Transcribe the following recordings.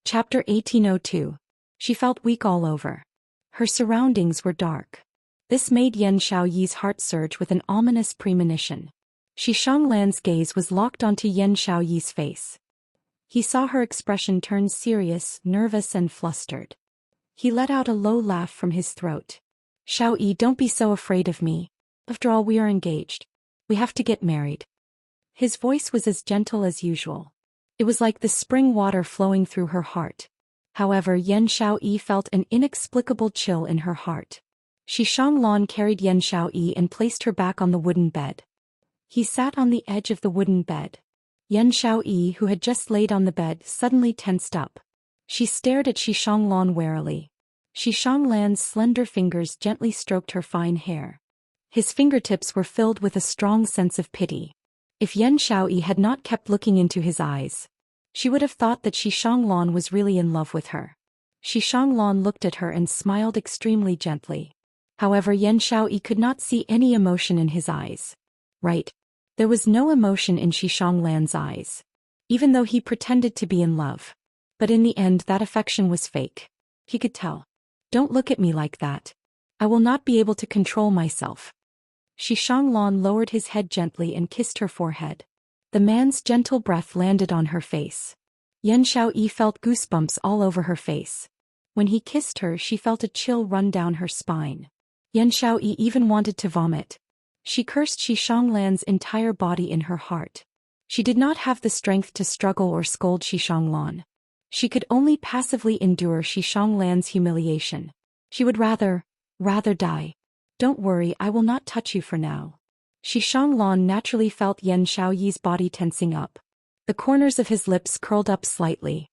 Chapter 1802. She felt weak all over. Her surroundings were dark. This made Yan Xiaoyi's heart surge with an ominous premonition. Xianxia's gaze was locked onto Yan Xiaoyi's face. He saw her expression turn serious, nervous and flustered. He let out a low laugh from his throat. "Xiaoyi, don't be so afraid of me. After all, we are engaged. We have to get married." His voice was as gentle as usual. It was like the spring water flowing through her heart. However, Yan Xiaoyi felt an inexplicable chill in her heart. Xianxia carried Yan Xiaoyi and placed her back on the wooden bed. He sat on the edge of the wooden bed. Yan Xiaoyi, who had just laid on the bed, suddenly tensed up. She stared at Xianxia warily. Xianxia's slender fingers gently stroked her fine hair. His fingertips were filled with a strong sense of pity. If Yan Xiaoyi had not kept looking into his eyes, she would have thought that Xianxia was really in love with her. Xianxia looked at her and smiled extremely gently. However, Yan Xiaoyi could not see any emotion in his eyes. Right. There was no emotion in Xianxia's eyes. Even though he pretended to be in love. But in the end that affection was fake. He could tell. "Don't look at me like that. I will not be able to control myself." Xianxia lowered his head gently and kissed her forehead. The man's gentle breath landed on her face. Yan Xiaoyi felt goosebumps all over her face. When he kissed her, she felt a chill run down her spine. Yan Xiaoyi even wanted to vomit. She cursed Xianxia's entire body in her heart. She did not have the strength to struggle or scold Xianxia. She could only passively endure Xianxia's humiliation. She would rather die. "Don't worry, I will not touch you for now." Xianxia naturally felt Yan Xiaoyi's body tensing up. The corners of his lips curled up slightly.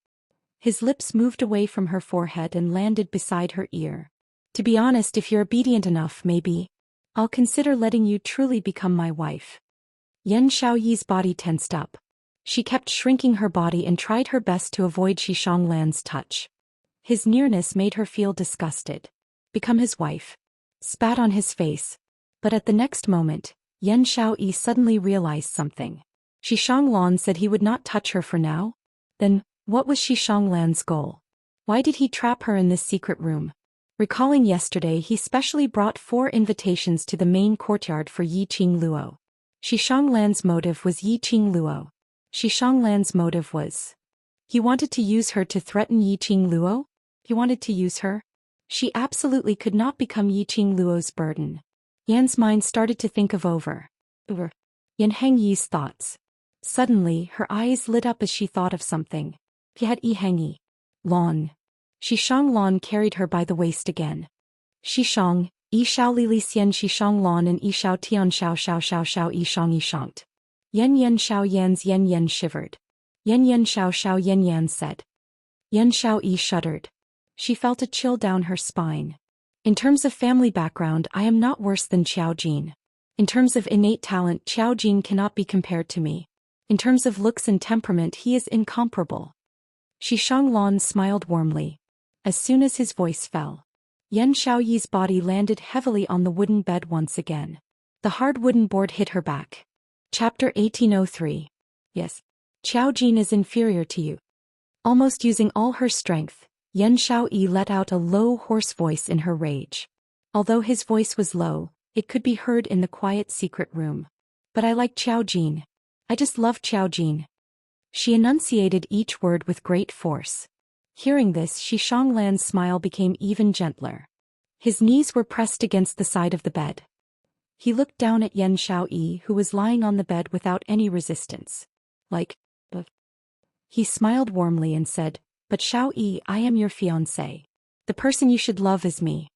His lips moved away from her forehead and landed beside her ear. "To be honest, if you're obedient enough, maybe I'll consider letting you truly become my wife." Yan Xiaoyi's body tensed up. She kept shrinking her body and tried her best to avoid Xianxia's touch. His nearness made her feel disgusted. Become his wife. Spat on his face. But at the next moment, Yan Xiaoyi suddenly realized something. Xianxia said he would not touch her for now. Then, what was Xianxia's goal? Why did he trap her in this secret room? Recalling yesterday, he specially brought 4 invitations to the main courtyard for Yiqing Luo. Xianxia's motive was Yiqing Luo. Xianxia's motive was... He wanted to use her to threaten Yiqing Luo? He wanted to use her? She absolutely could not become Yiqing Luo's burden. Yan's mind started to think of Yan Hengyi's thoughts. Suddenly, her eyes lit up as she thought of something. He had Hengyi. Lan. Xianxia carried her by the waist again. Xishang, Shao Lili Xian Xishang and Shao Tian Shao Shao Shao Shao Shang Shangt. Yan Shao Yan's Yan shivered. Yan Shao Shao Yan said. Yan Xiaoyi shuddered. She felt a chill down her spine. In terms of family background, I am not worse than Qiao Jin. In terms of innate talent, Qiao Jin cannot be compared to me. In terms of looks and temperament, he is incomparable. Xianxia smiled warmly. As soon as his voice fell, Yan Xiaoyi's body landed heavily on the wooden bed once again. The hard wooden board hit her back. Chapter 1803. Yes. Qiao Jin is inferior to you. Almost using all her strength, Yan Xiaoyi let out a low, hoarse voice in her rage. Although his voice was low, it could be heard in the quiet secret room. "But I like Qiao Jin. I just love Qiao Jin." She enunciated each word with great force. Hearing this, Xianxia's smile became even gentler. His knees were pressed against the side of the bed. He looked down at Yan Xiaoyi, who was lying on the bed without any resistance. He smiled warmly and said, "But Xiaoyi, I am your fiancé. The person you should love is me.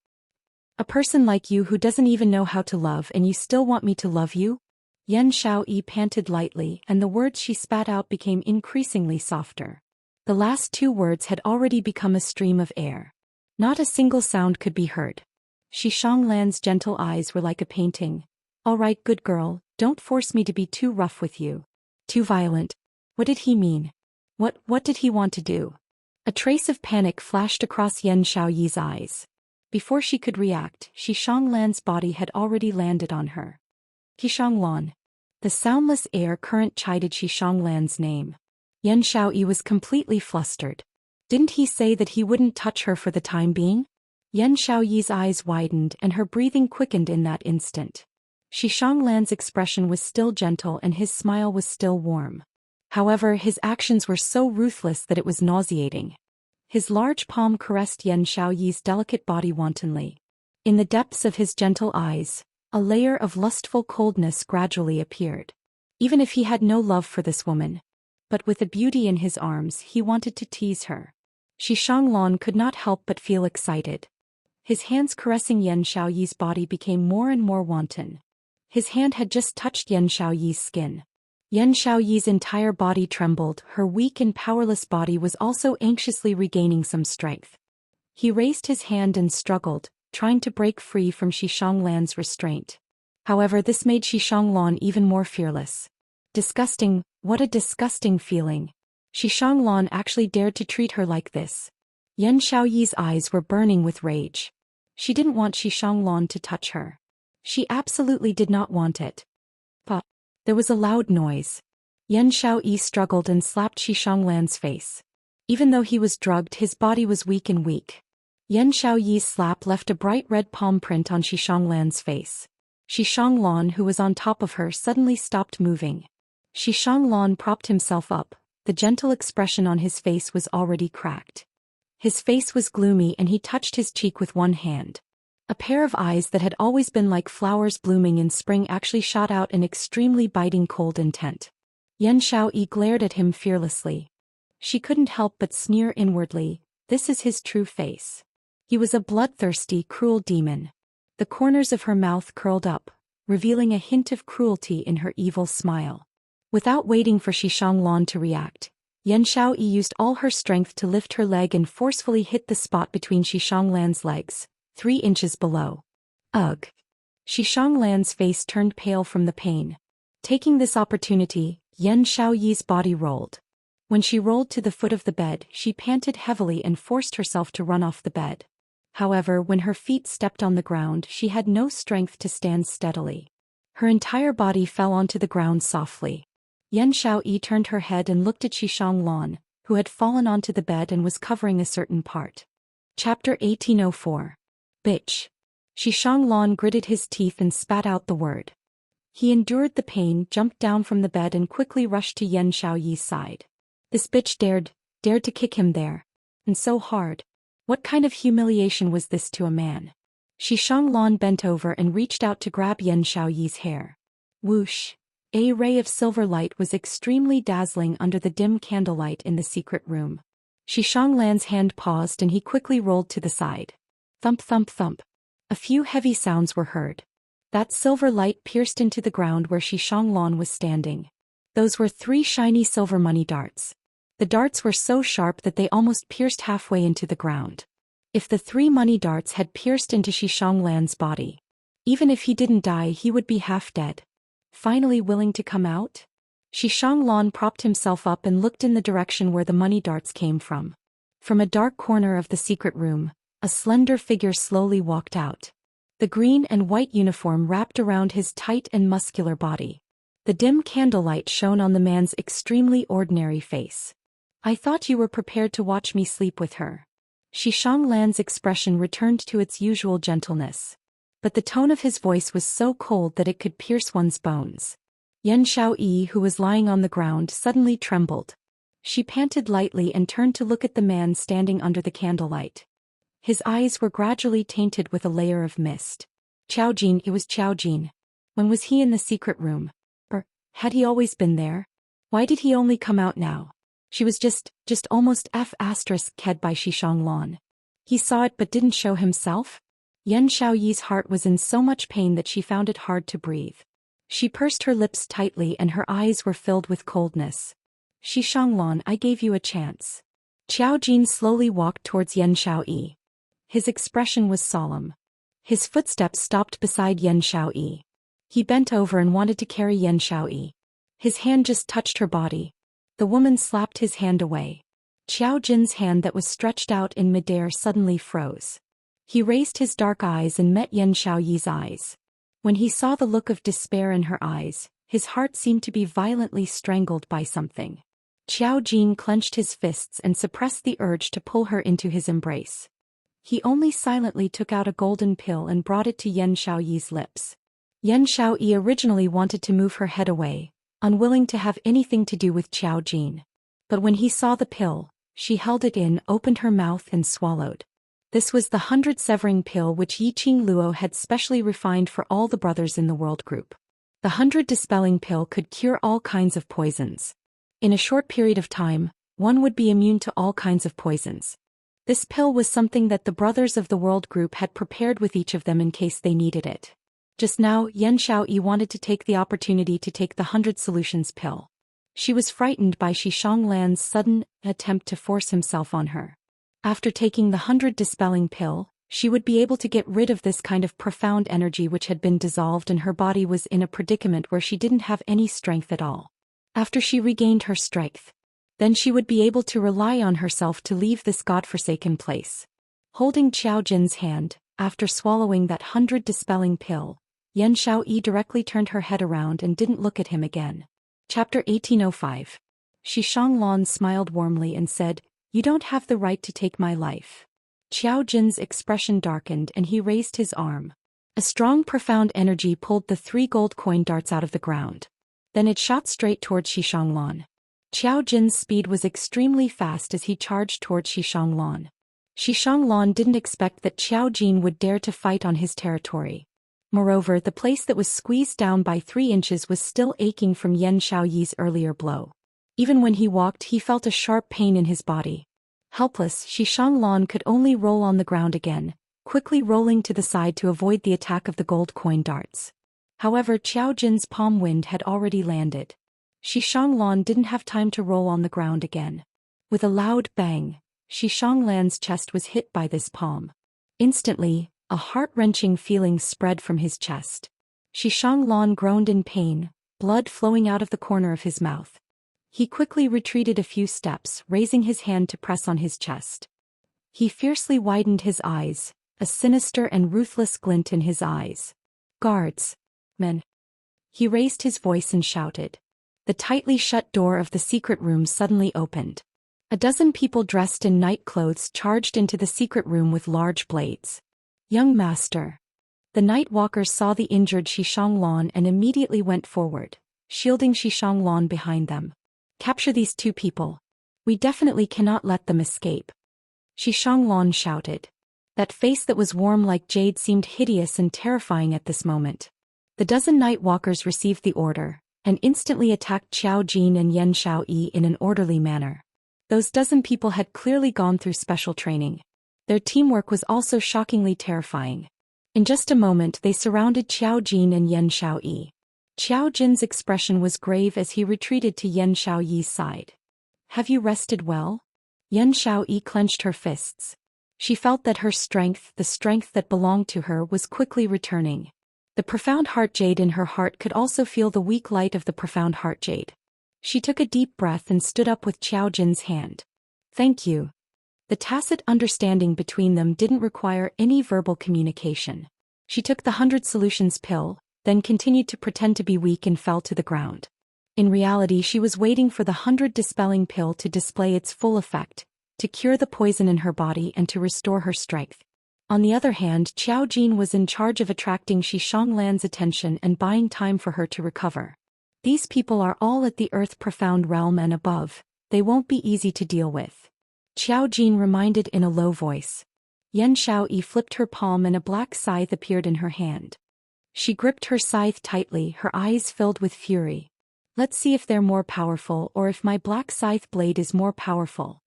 A person like you who doesn't even know how to love, and you still want me to love you?" Yan Xiaoyi panted lightly, and the words she spat out became increasingly softer. The last 2 words had already become a stream of air. Not a single sound could be heard. Xianxia's gentle eyes were like a painting. "All right, good girl, don't force me to be too rough with you. Too violent." What did he mean? What did he want to do? A trace of panic flashed across Yan Xiaoyi's eyes. Before she could react, Xianxia's body had already landed on her. Xianxia. The soundless air current chided Xianxia's name. Yan Xiaoyi was completely flustered. Didn't he say that he wouldn't touch her for the time being? Yan Xiaoyi's eyes widened and her breathing quickened in that instant. Xianxia's expression was still gentle and his smile was still warm. However, his actions were so ruthless that it was nauseating. His large palm caressed Yan Xiaoyi's delicate body wantonly. In the depths of his gentle eyes, a layer of lustful coldness gradually appeared. Even if he had no love for this woman, but with the beauty in his arms he wanted to tease her. Xianxia could not help but feel excited. His hands caressing Yan Xiaoyi's body became more and more wanton. His hand had just touched Yan Xiaoyi's skin. Yan Xiaoyi's entire body trembled, her weak and powerless body was also anxiously regaining some strength. He raised his hand and struggled, trying to break free from Xianxia's restraint. However, this made Xianxia even more fearless. Disgusting, what a disgusting feeling. Xianxia actually dared to treat her like this. Yan Xiaoyi's eyes were burning with rage. She didn't want Xianxia to touch her. She absolutely did not want it. But there was a loud noise. Yan Xiaoyi struggled and slapped Xianxia's face. Even though he was drugged, his body was weak and weak. Yan Xiaoyi's slap left a bright red palm print on Xianxia's face. Xianxia, who was on top of her, suddenly stopped moving. Xianxia propped himself up. The gentle expression on his face was already cracked. His face was gloomy and he touched his cheek with one hand. A pair of eyes that had always been like flowers blooming in spring actually shot out an extremely biting cold intent. Yan Xiaoyi glared at him fearlessly. She couldn't help but sneer inwardly, this is his true face. He was a bloodthirsty, cruel demon. The corners of her mouth curled up, revealing a hint of cruelty in her evil smile. Without waiting for Xianxia to react, Yan Xiaoyi used all her strength to lift her leg and forcefully hit the spot between Xianxia's legs, 3 inches below. Ugh! Xianxia's face turned pale from the pain. Taking this opportunity, Yan Xiaoyi's body rolled. When she rolled to the foot of the bed, she panted heavily and forced herself to run off the bed. However, when her feet stepped on the ground, she had no strength to stand steadily. Her entire body fell onto the ground softly. Yan Xiaoyi turned her head and looked at Xianxia, who had fallen onto the bed and was covering a certain part. Chapter 1804. Bitch. Xianxia gritted his teeth and spat out the word. He endured the pain, jumped down from the bed and quickly rushed to Yan Xiaoyi's side. This bitch dared to kick him there. And so hard. What kind of humiliation was this to a man? Xianxia bent over and reached out to grab Yan Xiaoyi's hair. Whoosh! A ray of silver light was extremely dazzling under the dim candlelight in the secret room. Xianxia's hand paused and he quickly rolled to the side. Thump thump thump. A few heavy sounds were heard. That silver light pierced into the ground where Xianxia was standing. Those were 3 shiny silver money darts. The darts were so sharp that they almost pierced halfway into the ground. If the 3 money darts had pierced into Xianxia's body, even if he didn't die, he would be half dead. Finally willing to come out? Xianxia propped himself up and looked in the direction where the money darts came from. From a dark corner of the secret room, a slender figure slowly walked out. The green and white uniform wrapped around his tight and muscular body. The dim candlelight shone on the man's extremely ordinary face. I thought you were prepared to watch me sleep with her. Xianxia's expression returned to its usual gentleness. But the tone of his voice was so cold that it could pierce one's bones. Yan Xiaoyi, who was lying on the ground, suddenly trembled. She panted lightly and turned to look at the man standing under the candlelight. His eyes were gradually tainted with a layer of mist. Qiaojin, it was Qiaojin. When was he in the secret room? Or had he always been there? Why did he only come out now? She was just almost f***ed by Xianxia. He saw it but didn't show himself? Yan Xiaoyi's heart was in so much pain that she found it hard to breathe. She pursed her lips tightly and her eyes were filled with coldness. Xianxia, I gave you a chance. Qiaojin slowly walked towards Yan Xiaoyi. His expression was solemn. His footsteps stopped beside Yan Xiaoyi. He bent over and wanted to carry Yan Xiaoyi. His hand just touched her body. The woman slapped his hand away. Qiaojin's hand that was stretched out in midair suddenly froze. He raised his dark eyes and met Yan Xiaoyi's eyes. When he saw the look of despair in her eyes, his heart seemed to be violently strangled by something. Xiao Jin clenched his fists and suppressed the urge to pull her into his embrace. He only silently took out a golden pill and brought it to Yan Xiaoyi's lips. Yan Xiaoyi originally wanted to move her head away, unwilling to have anything to do with Xiao Jin. But when he saw the pill, she held it in, opened her mouth and swallowed. This was the 100 severing pill which Yi Qing Luo had specially refined for all the brothers in the world group. The 100 dispelling pill could cure all kinds of poisons. In a short period of time, one would be immune to all kinds of poisons. This pill was something that the brothers of the world group had prepared with each of them in case they needed it. Just now, Yan Xiaoyi wanted to take the opportunity to take the 100 solutions pill. She was frightened by Xianxia's sudden attempt to force himself on her. After taking the 100 dispelling pill, she would be able to get rid of this kind of profound energy which had been dissolved, and her body was in a predicament where she didn't have any strength at all. After she regained her strength, then she would be able to rely on herself to leave this godforsaken place. Holding Xiao Jin's hand, after swallowing that 100 dispelling pill, Yan Xiaoyi directly turned her head around and didn't look at him again. Chapter 1805. Xianxia smiled warmly and said, "You don't have the right to take my life." Xiao Jin's expression darkened and he raised his arm. A strong profound energy pulled the 3 gold coin darts out of the ground. Then it shot straight towards Xianxia. Xiao Jin's speed was extremely fast as he charged towards Xianxia. Xianxia didn't expect that Xiao Jin would dare to fight on his territory. Moreover, the place that was squeezed down by 3 inches was still aching from Yan Xiaoyi's earlier blow. Even when he walked, he felt a sharp pain in his body. Helpless, Xianxia could only roll on the ground again, quickly rolling to the side to avoid the attack of the gold coin darts. However, Xiao Jin's palm wind had already landed. Xianxia didn't have time to roll on the ground again. With a loud bang, Xianxia's chest was hit by this palm. Instantly, a heart-wrenching feeling spread from his chest. Xianxia groaned in pain, blood flowing out of the corner of his mouth. He quickly retreated a few steps, raising his hand to press on his chest. He fiercely widened his eyes, a sinister and ruthless glint in his eyes. "Guards! Men!" He raised his voice and shouted. The tightly shut door of the secret room suddenly opened. A dozen people dressed in night clothes charged into the secret room with large blades. "Young master." The night walkers saw the injured Xianxia and immediately went forward, shielding Xianxia behind them. "Capture these 2 people. We definitely cannot let them escape." Xianxia shouted. That face that was warm like jade seemed hideous and terrifying at this moment. The dozen night walkers received the order, and instantly attacked Xiao Jin and Yan Xiaoyi in an orderly manner. Those dozen people had clearly gone through special training. Their teamwork was also shockingly terrifying. In just a moment they surrounded Xiao Jin and Yan Xiaoyi. Xiao Jin's expression was grave as he retreated to Yan Xiaoyi's side. "Have you rested well?" Yan Xiaoyi clenched her fists. She felt that her strength, the strength that belonged to her, was quickly returning. The profound heart jade in her heart could also feel the weak light of the profound heart jade. She took a deep breath and stood up with Xiao Jin's hand. "Thank you." The tacit understanding between them didn't require any verbal communication. She took the 100 solutions pill, then continued to pretend to be weak and fell to the ground. In reality, she was waiting for the 100 dispelling pill to display its full effect, to cure the poison in her body and to restore her strength. On the other hand, Xiao Jin was in charge of attracting Xianxia's attention and buying time for her to recover. These people are all at the earth profound realm and above. They won't be easy to deal with. Xiao Jin reminded in a low voice. Yan Xiaoyi flipped her palm and a black scythe appeared in her hand. She gripped her scythe tightly, her eyes filled with fury. "Let's see if they're more powerful, or if my black scythe blade is more powerful."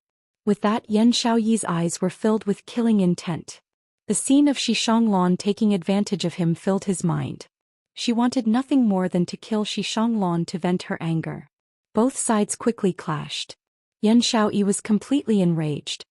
With that, Yan Xiaoyi's eyes were filled with killing intent. The scene of Xianxia taking advantage of him filled his mind. She wanted nothing more than to kill Xianxia to vent her anger. Both sides quickly clashed. Yan Xiaoyi was completely enraged.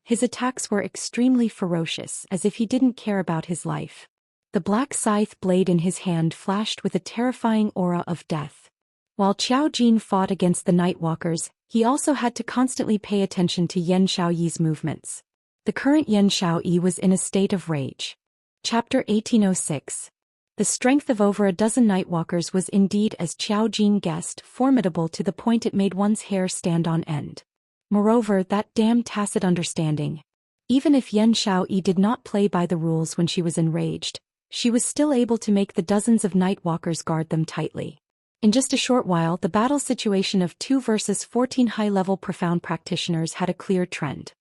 His attacks were extremely ferocious, as if he didn't care about his life. The black scythe blade in his hand flashed with a terrifying aura of death. While Xiao Jin fought against the Nightwalkers, he also had to constantly pay attention to Yan Xiaoyi's movements. The current Yan Xiaoyi was in a state of rage. Chapter 1806. The strength of over a dozen Nightwalkers was indeed, as Qiao Jin guessed, formidable to the point it made one's hair stand on end. Moreover, that damned tacit understanding. Even if Yan Xiaoyi did not play by the rules when she was enraged, she was still able to make the dozens of Nightwalkers guard them tightly. In just a short while, the battle situation of 2 versus 14 high-level profound practitioners had a clear trend.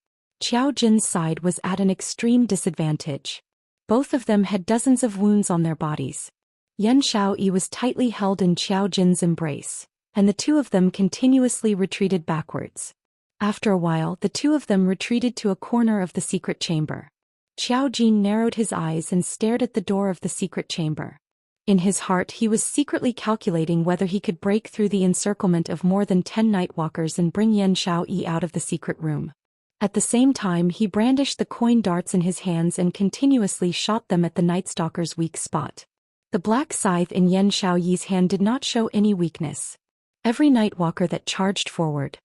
Qiao Jin's side was at an extreme disadvantage. Both of them had dozens of wounds on their bodies. Yan Xiaoyi was tightly held in Qiao Jin's embrace, and the two of them continuously retreated backwards. After a while, the two of them retreated to a corner of the secret chamber. Qiao Jin narrowed his eyes and stared at the door of the secret chamber. In his heart, he was secretly calculating whether he could break through the encirclement of more than 10 Nightwalkers and bring Yan Xiaoyi out of the secret room. At the same time, he brandished the coin darts in his hands and continuously shot them at the Nightstalker's weak spot. The black scythe in Yan Xiaoyi's hand did not show any weakness. Every Nightwalker that charged forward,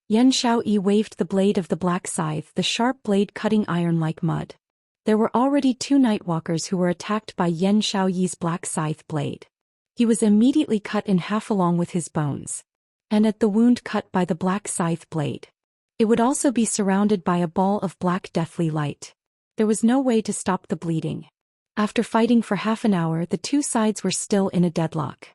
Yan Xiaoyi waved the blade of the black scythe, the sharp blade cutting iron like mud. There were already 2 Nightwalkers who were attacked by Yan Xiaoyi's black scythe blade. He was immediately cut in half along with his bones. And at the wound cut by the black scythe blade, it would also be surrounded by a ball of black deathly light. There was no way to stop the bleeding. After fighting for half an hour, the two sides were still in a deadlock.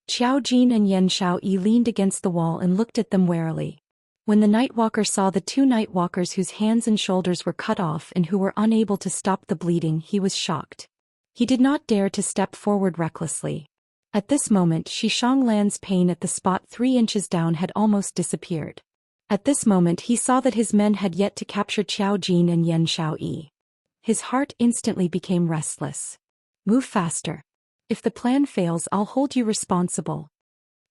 Qiao Jin and Yan Xiaoyi leaned against the wall and looked at them warily. When the Nightwalker saw the 2 Nightwalkers whose hands and shoulders were cut off and who were unable to stop the bleeding, he was shocked. He did not dare to step forward recklessly. At this moment, Xianxia's pain at the spot 3 inches down had almost disappeared. At this moment, he saw that his men had yet to capture Qiao Jin and Yan Xiaoyi. His heart instantly became restless. Move faster. If the plan fails, I'll hold you responsible.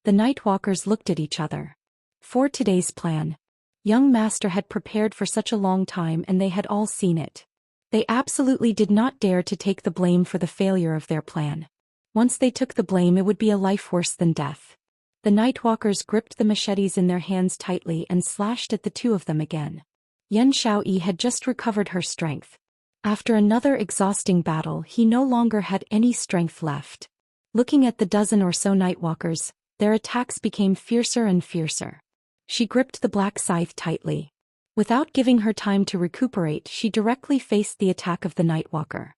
The Nightwalkers looked at each other. For today's plan, young master had prepared for such a long time and they had all seen it. They absolutely did not dare to take the blame for the failure of their plan. Once they took the blame, it would be a life worse than death. The Nightwalkers gripped the machetes in their hands tightly and slashed at the two of them again. Yan Xiaoyi had just recovered her strength. After another exhausting battle, he no longer had any strength left. Looking at the dozen or so Nightwalkers, their attacks became fiercer and fiercer. She gripped the black scythe tightly. Without giving her time to recuperate, she directly faced the attack of the Nightwalker.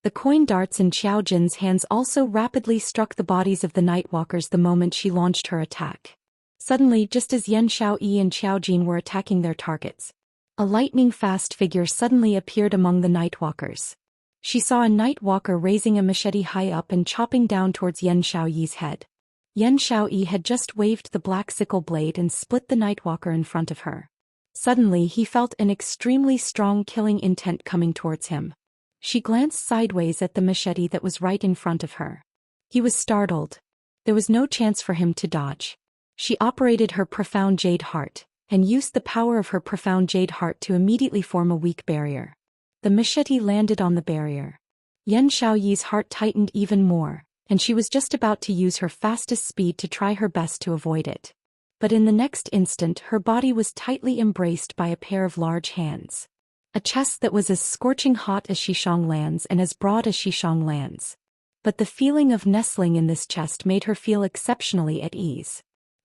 The coin darts in Qiao Jin's hands also rapidly struck the bodies of the Nightwalkers the moment she launched her attack. Suddenly, just as Yan Xiaoyi and Qiao Jin were attacking their targets, a lightning-fast figure suddenly appeared among the Nightwalkers. She saw a Nightwalker raising a machete high up and chopping down towards Yan Xiaoyi's head. Yan Xiaoyi had just waved the black sickle blade and split the Nightwalker in front of her. Suddenly, he felt an extremely strong killing intent coming towards him. She glanced sideways at the machete that was right in front of her. He was startled. There was no chance for him to dodge. She operated her profound jade heart, and used the power of her profound jade heart to immediately form a weak barrier. The machete landed on the barrier. Yan Xiaoyi's heart tightened even more, and she was just about to use her fastest speed to try her best to avoid it. But in the next instant, her body was tightly embraced by a pair of large hands. A chest that was as scorching hot as Xianxia's and as broad as Xianxia's. But the feeling of nestling in this chest made her feel exceptionally at ease.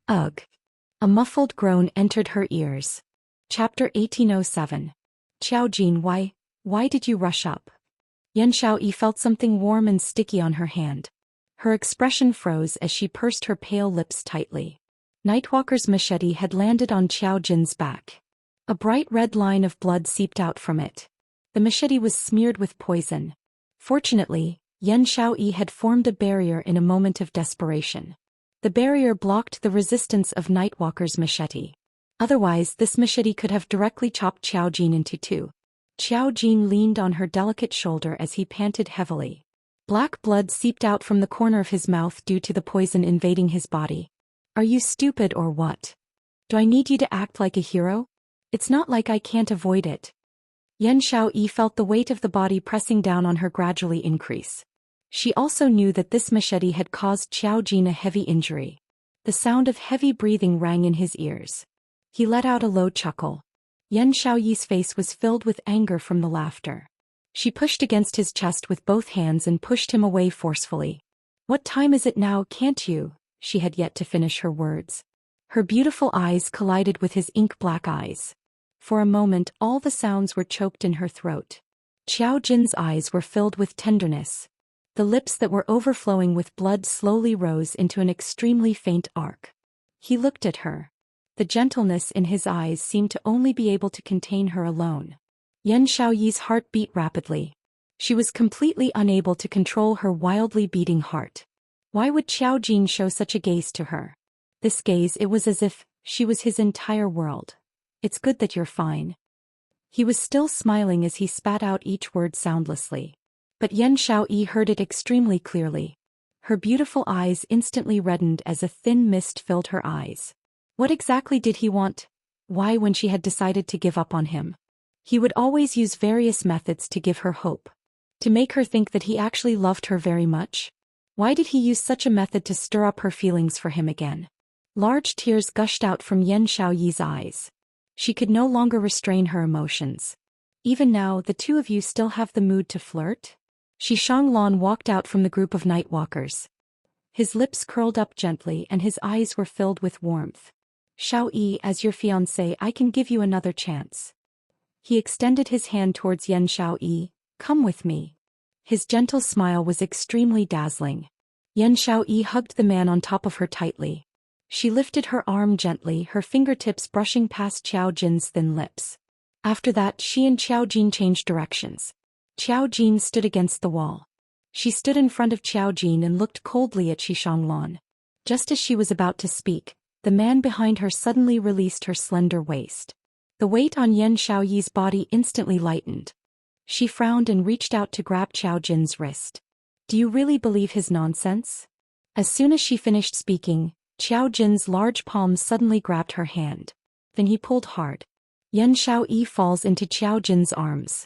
Ugh! A muffled groan entered her ears. Chapter 1807. Qiao Jin, why did you rush up? Yan Xiaoyi felt something warm and sticky on her hand. Her expression froze as she pursed her pale lips tightly. Nightwalker's machete had landed on Qiao Jin's back. A bright red line of blood seeped out from it. The machete was smeared with poison. Fortunately, Yan Xiaoyi had formed a barrier in a moment of desperation. The barrier blocked the resistance of Nightwalker's machete. Otherwise, this machete could have directly chopped Qiao Jin into two. Qiao Jin leaned on her delicate shoulder as he panted heavily. Black blood seeped out from the corner of his mouth due to the poison invading his body. Are you stupid or what? Do I need you to act like a hero? It's not like I can't avoid it. Yan Xiaoyi felt the weight of the body pressing down on her gradually increase. She also knew that this machete had caused Qiao Jin a heavy injury. The sound of heavy breathing rang in his ears. He let out a low chuckle. Yan Xiaoyi's face was filled with anger from the laughter. She pushed against his chest with both hands and pushed him away forcefully. What time is it now, can't you? She had yet to finish her words. Her beautiful eyes collided with his ink-black eyes. For a moment all the sounds were choked in her throat. Xiao Jin's eyes were filled with tenderness. The lips that were overflowing with blood slowly rose into an extremely faint arc. He looked at her. The gentleness in his eyes seemed to only be able to contain her alone. Yan Xiaoyi's heart beat rapidly. She was completely unable to control her wildly beating heart. Why would Xiao Jin show such a gaze to her? This gaze, it was as if she was his entire world. It's good that you're fine. He was still smiling as he spat out each word soundlessly. But Yan Xiaoyi heard it extremely clearly. Her beautiful eyes instantly reddened as a thin mist filled her eyes. What exactly did he want? Why, when she had decided to give up on him? He would always use various methods to give her hope. To make her think that he actually loved her very much? Why did he use such a method to stir up her feelings for him again? Large tears gushed out from Yan Xiaoyi's eyes. She could no longer restrain her emotions. Even now, the two of you still have the mood to flirt? Xishanglong walked out from the group of nightwalkers. His lips curled up gently and his eyes were filled with warmth. Xiaoyi, as your fiancé, I can give you another chance. He extended his hand towards Yan Xiaoyi. Come with me. His gentle smile was extremely dazzling. Yan Xiaoyi hugged the man on top of her tightly. She lifted her arm gently, her fingertips brushing past Xiao Jin's thin lips. After that, she and Xiao Jin changed directions. Xiao Jin stood against the wall. She stood in front of Xiao Jin and looked coldly at Xishanglong. Just as she was about to speak, the man behind her suddenly released her slender waist. The weight on Yan Xiaoyi's body instantly lightened. She frowned and reached out to grab Xiao Jin's wrist. Do you really believe his nonsense? As soon as she finished speaking, Xiao Jin's large palm suddenly grabbed her hand. Then he pulled hard. Yan Xiaoyi falls into Xiao Jin's arms.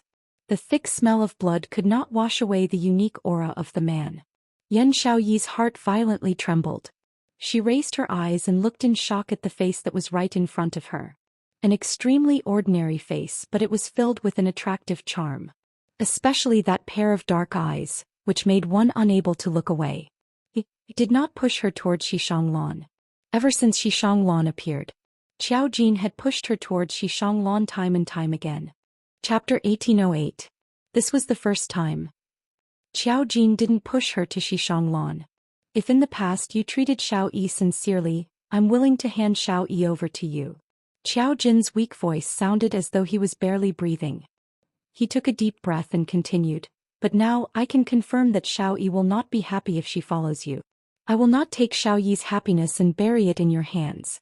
The thick smell of blood could not wash away the unique aura of the man. Yan Xiaoyi's heart violently trembled. She raised her eyes and looked in shock at the face that was right in front of her. An extremely ordinary face, but it was filled with an attractive charm. Especially that pair of dark eyes, which made one unable to look away. He did not push her towards Xishanglong. Ever since Xishanglong appeared, Xiao Jin had pushed her towards Xishanglong time and time again. Chapter 1808. This was the first time. Xiao Jin didn't push her to Xishanglong. If in the past you treated Xiaoyi sincerely, I'm willing to hand Xiaoyi over to you. Xiao Jin's weak voice sounded as though he was barely breathing. He took a deep breath and continued, but now I can confirm that Xiaoyi will not be happy if she follows you. I will not take Xiaoyi's happiness and bury it in your hands.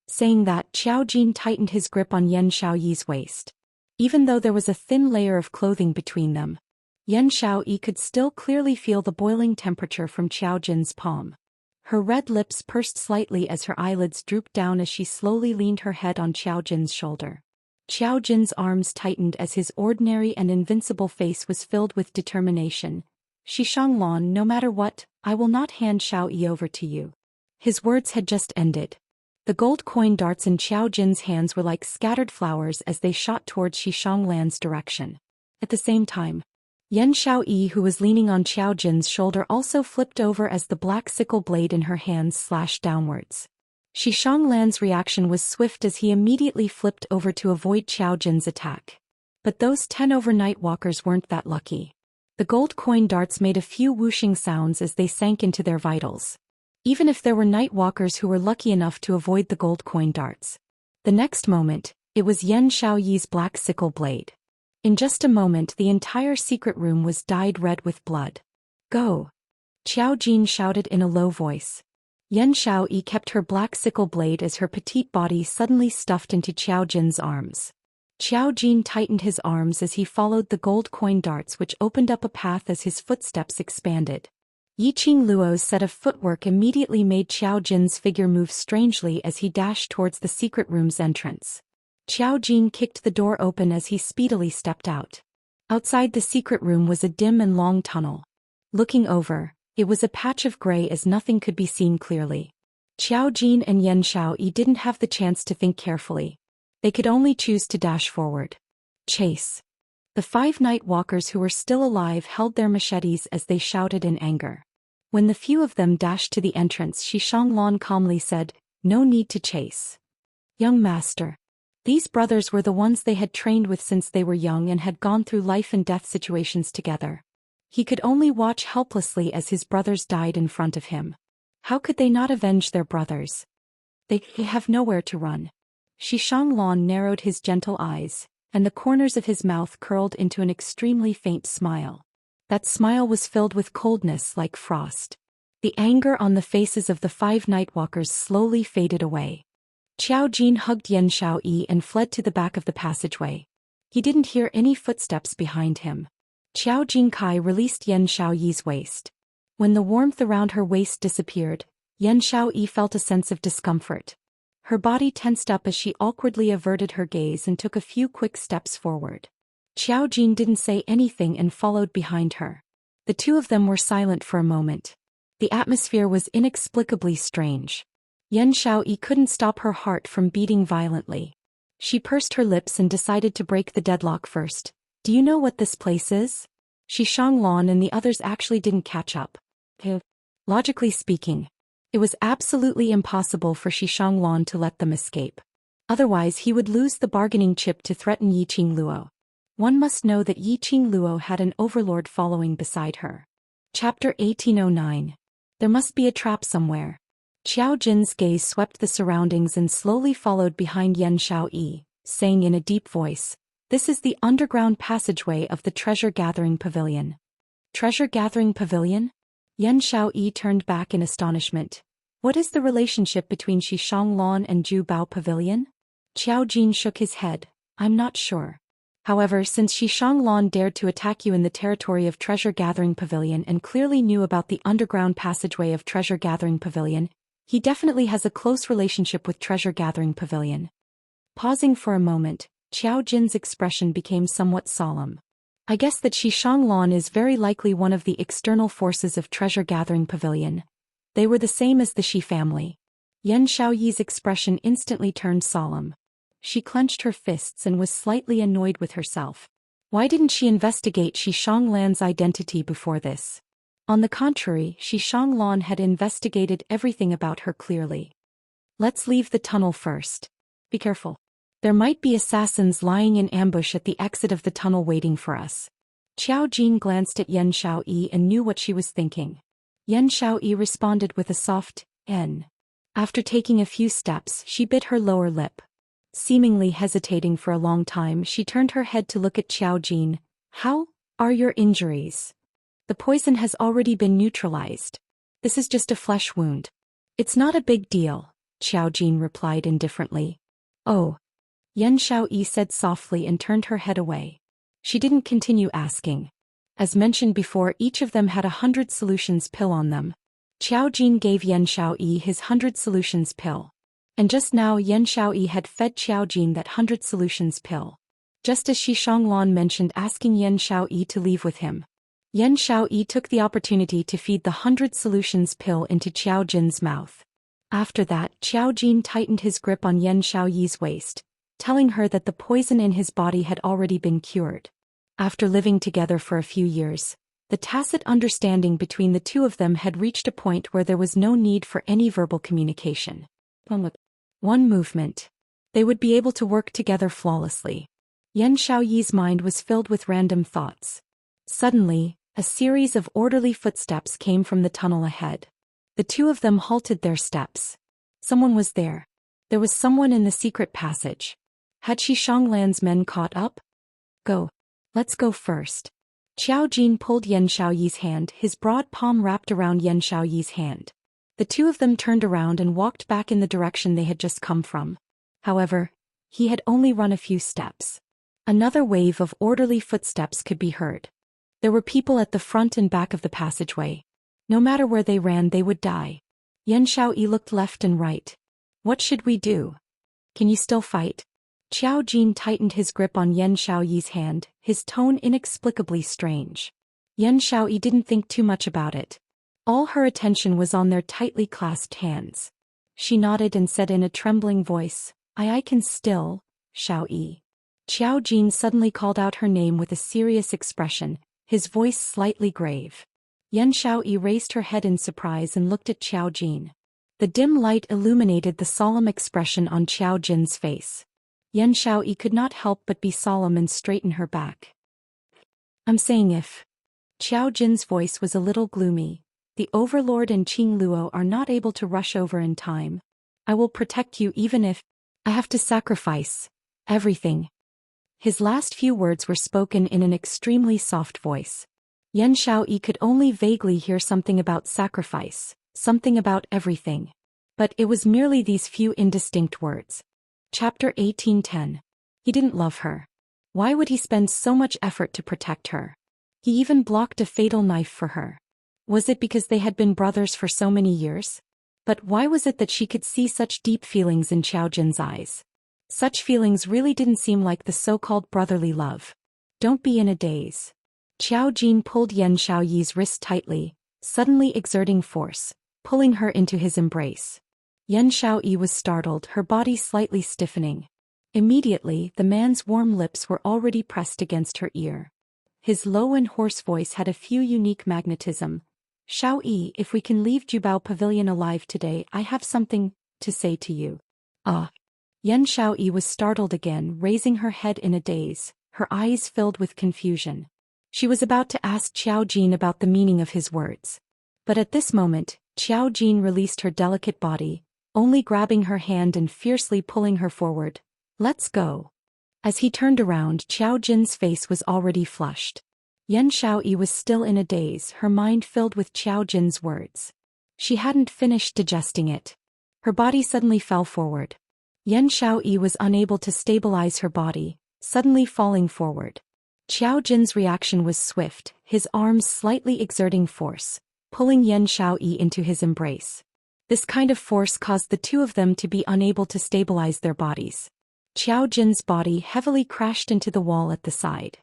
Saying that, Xiao Jin tightened his grip on Yan Xiaoyi's waist. Even though there was a thin layer of clothing between them, Yan Xiaoyi could still clearly feel the boiling temperature from Xiao Jin's palm. Her red lips pursed slightly as her eyelids drooped down as she slowly leaned her head on Xiao Jin's shoulder. Xiao Jin's arms tightened as his ordinary and invincible face was filled with determination. Xishanglong, no matter what, I will not hand Xiaoyi over to you. His words had just ended. The gold coin darts in Xiao Jin's hands were like scattered flowers as they shot towards Xishanglong's direction. At the same time, Yan Xiaoyi, who was leaning on Xiao Jin's shoulder, also flipped over as the black sickle blade in her hands slashed downwards. Xishanglong's reaction was swift as he immediately flipped over to avoid Xiao Jin's attack. But those 10 overnight walkers weren't that lucky. The gold coin darts made a few whooshing sounds as they sank into their vitals. Even if there were night walkers who were lucky enough to avoid the gold coin darts. The next moment, it was Yan Xiaoyi's black sickle blade. In just a moment the entire secret room was dyed red with blood. Go! Xiao Jin shouted in a low voice. Yan Xiaoyi kept her black sickle blade as her petite body suddenly stuffed into Xiao Jin's arms. Xiao Jin tightened his arms as he followed the gold coin darts, which opened up a path as his footsteps expanded. Yiqing Luo's set of footwork immediately made Xiao Jin's figure move strangely as he dashed towards the secret room's entrance. Xiao Jin kicked the door open as he speedily stepped out. Outside the secret room was a dim and long tunnel. Looking over, it was a patch of gray as nothing could be seen clearly. Xiao Jin and Yan Xiaoyi didn't have the chance to think carefully. They could only choose to dash forward. Chase! The 5 night walkers who were still alive held their machetes as they shouted in anger. When the few of them dashed to the entrance, Xianxia calmly said, "No need to chase. Young master." These brothers were the ones they had trained with since they were young and had gone through life and death situations together. He could only watch helplessly as his brothers died in front of him. How could they not avenge their brothers? They have nowhere to run. Xianxia narrowed his gentle eyes, and the corners of his mouth curled into an extremely faint smile. That smile was filled with coldness like frost. The anger on the faces of the 5 nightwalkers slowly faded away. Qiao Jin hugged Yan Xiaoyi and fled to the back of the passageway. He didn't hear any footsteps behind him. Qiao Jinkai released Yan Xiaoyi's waist. When the warmth around her waist disappeared, Yan Xiaoyi felt a sense of discomfort. Her body tensed up as she awkwardly averted her gaze and took a few quick steps forward. Qiao Jin didn't say anything and followed behind her. The two of them were silent for a moment. The atmosphere was inexplicably strange. Yan Xiaoyi couldn't stop her heart from beating violently. She pursed her lips and decided to break the deadlock first. "Do you know what this place is?" Xianxia and the others actually didn't catch up. Logically speaking, it was absolutely impossible for Xianxia to let them escape. Otherwise he would lose the bargaining chip to threaten Yiqing Luo. One must know that Yiqing Luo had an overlord following beside her. Chapter 1809. There must be a trap somewhere. Qiao Jin's gaze swept the surroundings and slowly followed behind Yan Xiaoyi, saying in a deep voice, "This is the underground passageway of the treasure-gathering pavilion." Treasure-gathering pavilion? Yan Xiaoyi turned back in astonishment. What is the relationship between Xianxia and Zhu Bao Pavilion? Qiao Jin shook his head. "I'm not sure. However, since Xianxia dared to attack you in the territory of Treasure-Gathering Pavilion and clearly knew about the underground passageway of Treasure-Gathering Pavilion, he definitely has a close relationship with Treasure-Gathering Pavilion." Pausing for a moment, Qiao Jin's expression became somewhat solemn. "I guess that Xianxia is very likely one of the external forces of Treasure-Gathering Pavilion. They were the same as the Xi family." Yan Xiaoyi's expression instantly turned solemn. She clenched her fists and was slightly annoyed with herself. Why didn't she investigate Xianxia's identity before this? On the contrary, Xianxia had investigated everything about her clearly. "Let's leave the tunnel first. Be careful. There might be assassins lying in ambush at the exit of the tunnel waiting for us." Qiao Jin glanced at Yan Xiaoyi and knew what she was thinking. Yan Xiaoyi responded with a soft, "N." After taking a few steps, she bit her lower lip. Seemingly hesitating for a long time, she turned her head to look at Qiao Jin. "How are your injuries?" "The poison has already been neutralized. This is just a flesh wound. It's not a big deal," Qiao Jin replied indifferently. "Oh." Yan Xiaoyi said softly and turned her head away. She didn't continue asking. As mentioned before, each of them had 100 solutions pill on them. Qiao Jin gave Yan Xiaoyi his 100 solutions pill. And just now Yan Xiaoyi had fed Qiao Jin that 100 solutions pill. Just as Xianxia mentioned asking Yan Xiaoyi to leave with him. Yan Xiaoyi took the opportunity to feed the 100 solutions pill into Qiao Jin's mouth. After that, Qiao Jin tightened his grip on Yan Xiaoyi's waist, telling her that the poison in his body had already been cured. After living together for a few years, the tacit understanding between the two of them had reached a point where there was no need for any verbal communication. One movement. They would be able to work together flawlessly. Yan Xiaoyi's mind was filled with random thoughts. Suddenly, a series of orderly footsteps came from the tunnel ahead. The two of them halted their steps. Someone was there. There was someone in the secret passage. Had Xianxia's men caught up? "Go. Let's go first." Qiao Jin pulled Yan Xiaoyi's hand, his broad palm wrapped around Yan Xiaoyi's hand. The two of them turned around and walked back in the direction they had just come from. However, he had only run a few steps. Another wave of orderly footsteps could be heard. There were people at the front and back of the passageway. No matter where they ran, they would die. Yan Xiaoyi looked left and right. "What should we do? Can you still fight?" Qiao Jin tightened his grip on Yan Xiaoyi's hand, his tone inexplicably strange. Yan Xiaoyi didn't think too much about it. All her attention was on their tightly clasped hands. She nodded and said in a trembling voice, I can still, Xiaoyi." Qiao Jin suddenly called out her name with a serious expression, his voice slightly grave. Yan Xiaoyi raised her head in surprise and looked at Qiao Jin. The dim light illuminated the solemn expression on Qiao Jin's face. Yan Xiaoyi could not help but be solemn and straighten her back. I'm saying if. Qiao Jin's voice was a little gloomy. The Overlord and Qing Luo are not able to rush over in time. I will protect you even if I have to sacrifice everything. His last few words were spoken in an extremely soft voice. Yan Xiaoyi could only vaguely hear something about sacrifice, something about everything. But it was merely these few indistinct words. Chapter 1810. He didn't love her. Why would he spend so much effort to protect her? He even blocked a fatal knife for her. Was it because they had been brothers for so many years? But why was it that she could see such deep feelings in Qiao Jin's eyes? Such feelings really didn't seem like the so-called brotherly love. Don't be in a daze. Qiao Jin pulled Yan Xiaoyi's wrist tightly, suddenly exerting force, pulling her into his embrace. Yan Xiaoyi was startled, her body slightly stiffening. Immediately, the man's warm lips were already pressed against her ear. His low and hoarse voice had a few unique magnetism. Xiaoyi, if we can leave Jubao Pavilion alive today, I have something to say to you. Ah. Yan Xiaoyi was startled again, raising her head in a daze, her eyes filled with confusion. She was about to ask Qiao Jin about the meaning of his words. But at this moment, Qiao Jin released her delicate body, only grabbing her hand and fiercely pulling her forward. Let's go. As he turned around, Qiao Jin's face was already flushed. Yan Xiaoyi was still in a daze, her mind filled with Qiao Jin's words. She hadn't finished digesting it. Her body suddenly fell forward. Yan Xiaoyi was unable to stabilize her body, suddenly falling forward. Qiao Jin's reaction was swift, his arms slightly exerting force, pulling Yan Xiaoyi into his embrace. This kind of force caused the two of them to be unable to stabilize their bodies. Qiao Jin's body heavily crashed into the wall at the side.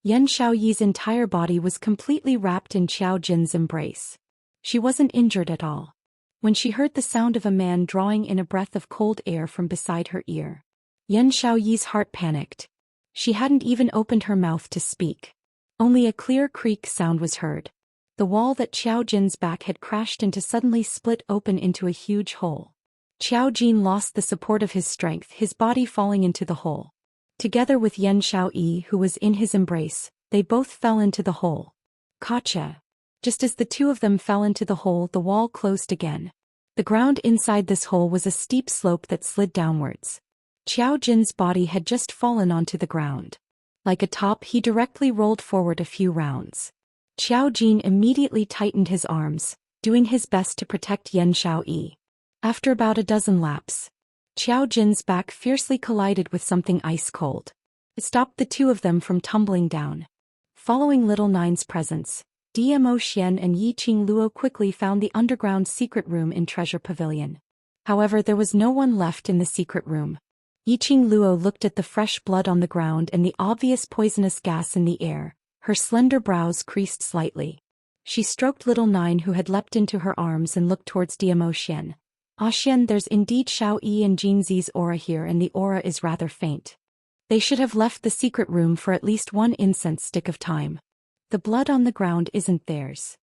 Yan Xiaoyi's entire body was completely wrapped in Qiao Jin's embrace. She wasn't injured at all. When she heard the sound of a man drawing in a breath of cold air from beside her ear, Yan Xiaoyi's heart panicked. She hadn't even opened her mouth to speak. Only a clear creak sound was heard. The wall that Qiao Jin's back had crashed into suddenly split open into a huge hole. Qiao Jin lost the support of his strength, his body falling into the hole. Together with Yan Xiaoyi, who was in his embrace, they both fell into the hole. Gotcha. Just as the two of them fell into the hole, the wall closed again. The ground inside this hole was a steep slope that slid downwards. Qiao Jin's body had just fallen onto the ground. Like a top, he directly rolled forward a few rounds. Qiao Jin immediately tightened his arms, doing his best to protect Yan Xiaoyi. After about a dozen laps, Qiao Jin's back fiercely collided with something ice-cold. It stopped the two of them from tumbling down. Following Little Nine's presence, Dmo Xian and Yiqing Luo quickly found the underground secret room in Treasure Pavilion. However, there was no one left in the secret room. Yiqing Luo looked at the fresh blood on the ground and the obvious poisonous gas in the air. Her slender brows creased slightly. She stroked Little Nine, who had leapt into her arms, and looked towards Dmo Xian. Ah Xian, there's indeed Xiaoyi and Jinzi's aura here, and the aura is rather faint. They should have left the secret room for at least one incense stick of time. The blood on the ground isn't theirs.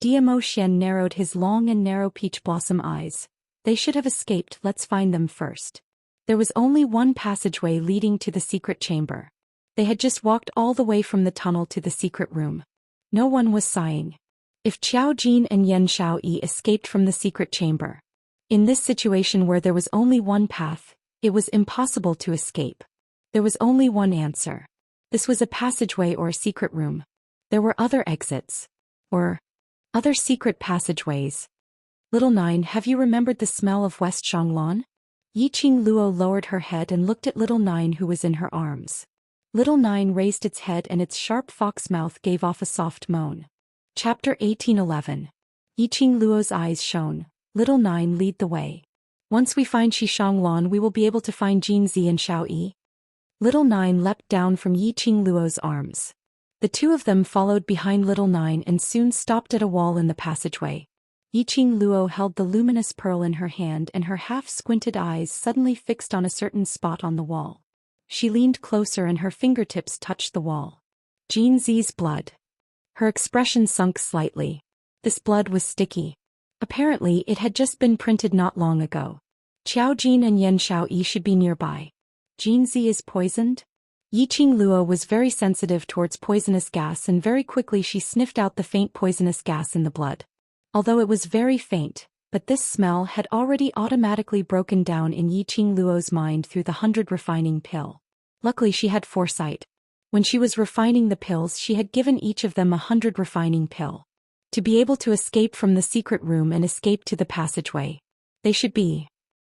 Dmo Xian narrowed his long and narrow peach blossom eyes. They should have escaped, let's find them first. There was only one passageway leading to the secret chamber. They had just walked all the way from the tunnel to the secret room. No one was sighing. If Qiao Jin and Yan Xiaoyi escaped from the secret chamber. In this situation where there was only one path, it was impossible to escape. There was only one answer. This was a passageway or a secret room. There were other exits. Or other secret passageways. Little Nine, have you remembered the smell of West Shanglan? Yiqing Luo lowered her head and looked at Little Nine, who was in her arms. Little Nine raised its head and its sharp fox mouth gave off a soft moan. Chapter 1811. Yiqing Luo's eyes shone. Little Nine, lead the way. Once we find Shanglan, we will be able to find Jinzi and Xiaoyi. Little Nine leapt down from Yiqing Luo's arms. The two of them followed behind Little Nine and soon stopped at a wall in the passageway. Yiqing Luo held the luminous pearl in her hand, and her half-squinted eyes suddenly fixed on a certain spot on the wall. She leaned closer and her fingertips touched the wall. Jinzi's blood. Her expression sunk slightly. This blood was sticky. Apparently it had just been printed not long ago. Qiao Jin and Yan Xiaoyi should be nearby. Jin Zi is poisoned? Yiqing Luo was very sensitive towards poisonous gas and very quickly she sniffed out the faint poisonous gas in the blood. Although it was very faint, but this smell had already automatically broken down in Yiqing Luo's mind through the 100 refining pill. Luckily she had foresight. When she was refining the pills she had given each of them 100 refining pill. To be able to escape from the secret room and escape to the passageway. They should be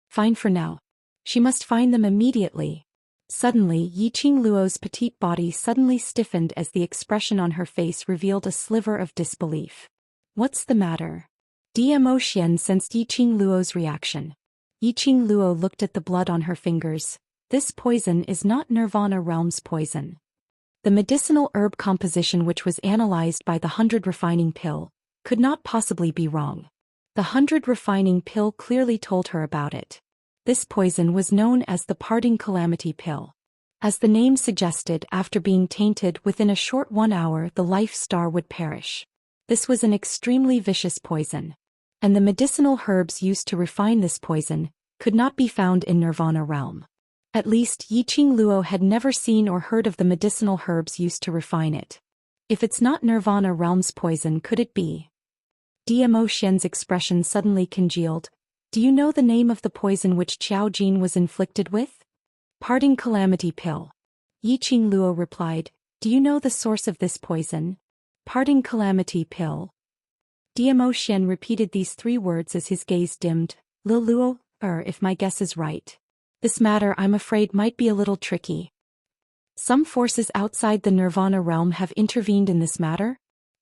fine for now. She must find them immediately. Suddenly Yiqing Luo's petite body suddenly stiffened as the expression on her face revealed a sliver of disbelief. What's the matter? Zhou Xian sensed Yiqing Luo's reaction. Yiqing Luo looked at the blood on her fingers. This poison is not Nirvana Realm's poison. The medicinal herb composition which was analyzed by the 100 refining pill could not possibly be wrong. The 100 refining pill clearly told her about it. This poison was known as the parting calamity pill. As the name suggested, after being tainted within a short 1 hour the life star would perish. This was an extremely vicious poison. And the medicinal herbs used to refine this poison could not be found in Nirvana Realm. At least Yiqing Luo had never seen or heard of the medicinal herbs used to refine it. If it's not Nirvana Realm's poison, could it be? Zhou Xian's expression suddenly congealed. Do you know the name of the poison which Qiao Jin was inflicted with? Parting calamity pill. Yiqing Luo replied, do you know the source of this poison? Parting calamity pill. Zhou Xian repeated these 3 words as his gaze dimmed. Lil Luo, if my guess is right. This matter I'm afraid might be a little tricky. Some forces outside the Nirvana realm have intervened in this matter?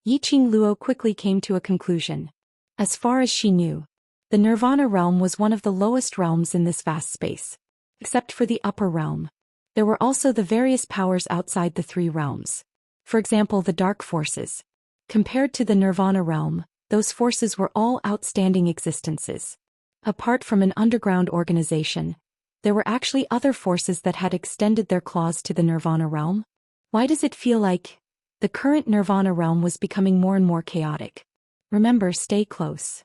Yiqing Luo quickly came to a conclusion. As far as she knew, the Nirvana realm was one of the lowest realms in this vast space. Except for the upper realm. There were also the various powers outside the 3 realms. For example, the dark forces. Compared to the Nirvana realm, those forces were all outstanding existences. Apart from an underground organization, there were actually other forces that had extended their claws to the Nirvana realm. Why does it feel like the current Nirvana realm was becoming more and more chaotic? Remember, stay close.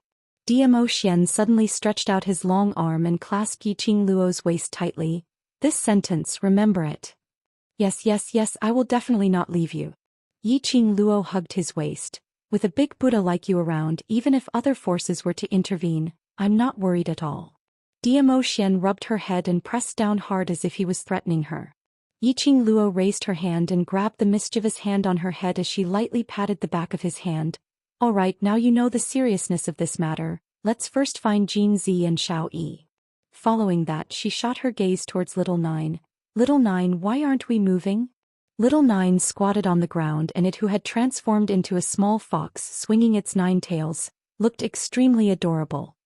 Zhou Xian suddenly stretched out his long arm and clasped Yiqing Luo's waist tightly. This sentence, remember it. Yes, yes, yes, I will definitely not leave you. Yiqing Luo hugged his waist. With a big Buddha like you around, even if other forces were to intervene, I'm not worried at all. Zhou Xian rubbed her head and pressed down hard as if he was threatening her. Yiqing Luo raised her hand and grabbed the mischievous hand on her head as she lightly patted the back of his hand. All right, now you know the seriousness of this matter, let's first find Jin Zi and Xiao Yi. Following that she shot her gaze towards Little Nine. Little Nine, why aren't we moving? Little Nine squatted on the ground and it who had transformed into a small fox swinging its 9 tails, looked extremely adorable.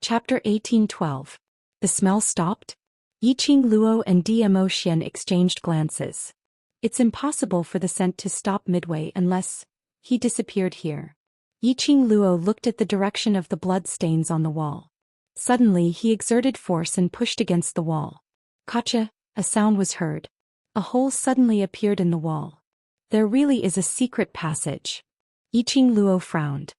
Chapter 18:12. The smell stopped? Yiqing Luo and Zhou Xian exchanged glances. It's impossible for the scent to stop midway unless he disappeared here. Yiqing Luo looked at the direction of the blood stains on the wall. Suddenly he exerted force and pushed against the wall. Gotcha! A sound was heard. A hole suddenly appeared in the wall. There really is a secret passage. Yiqing Luo frowned.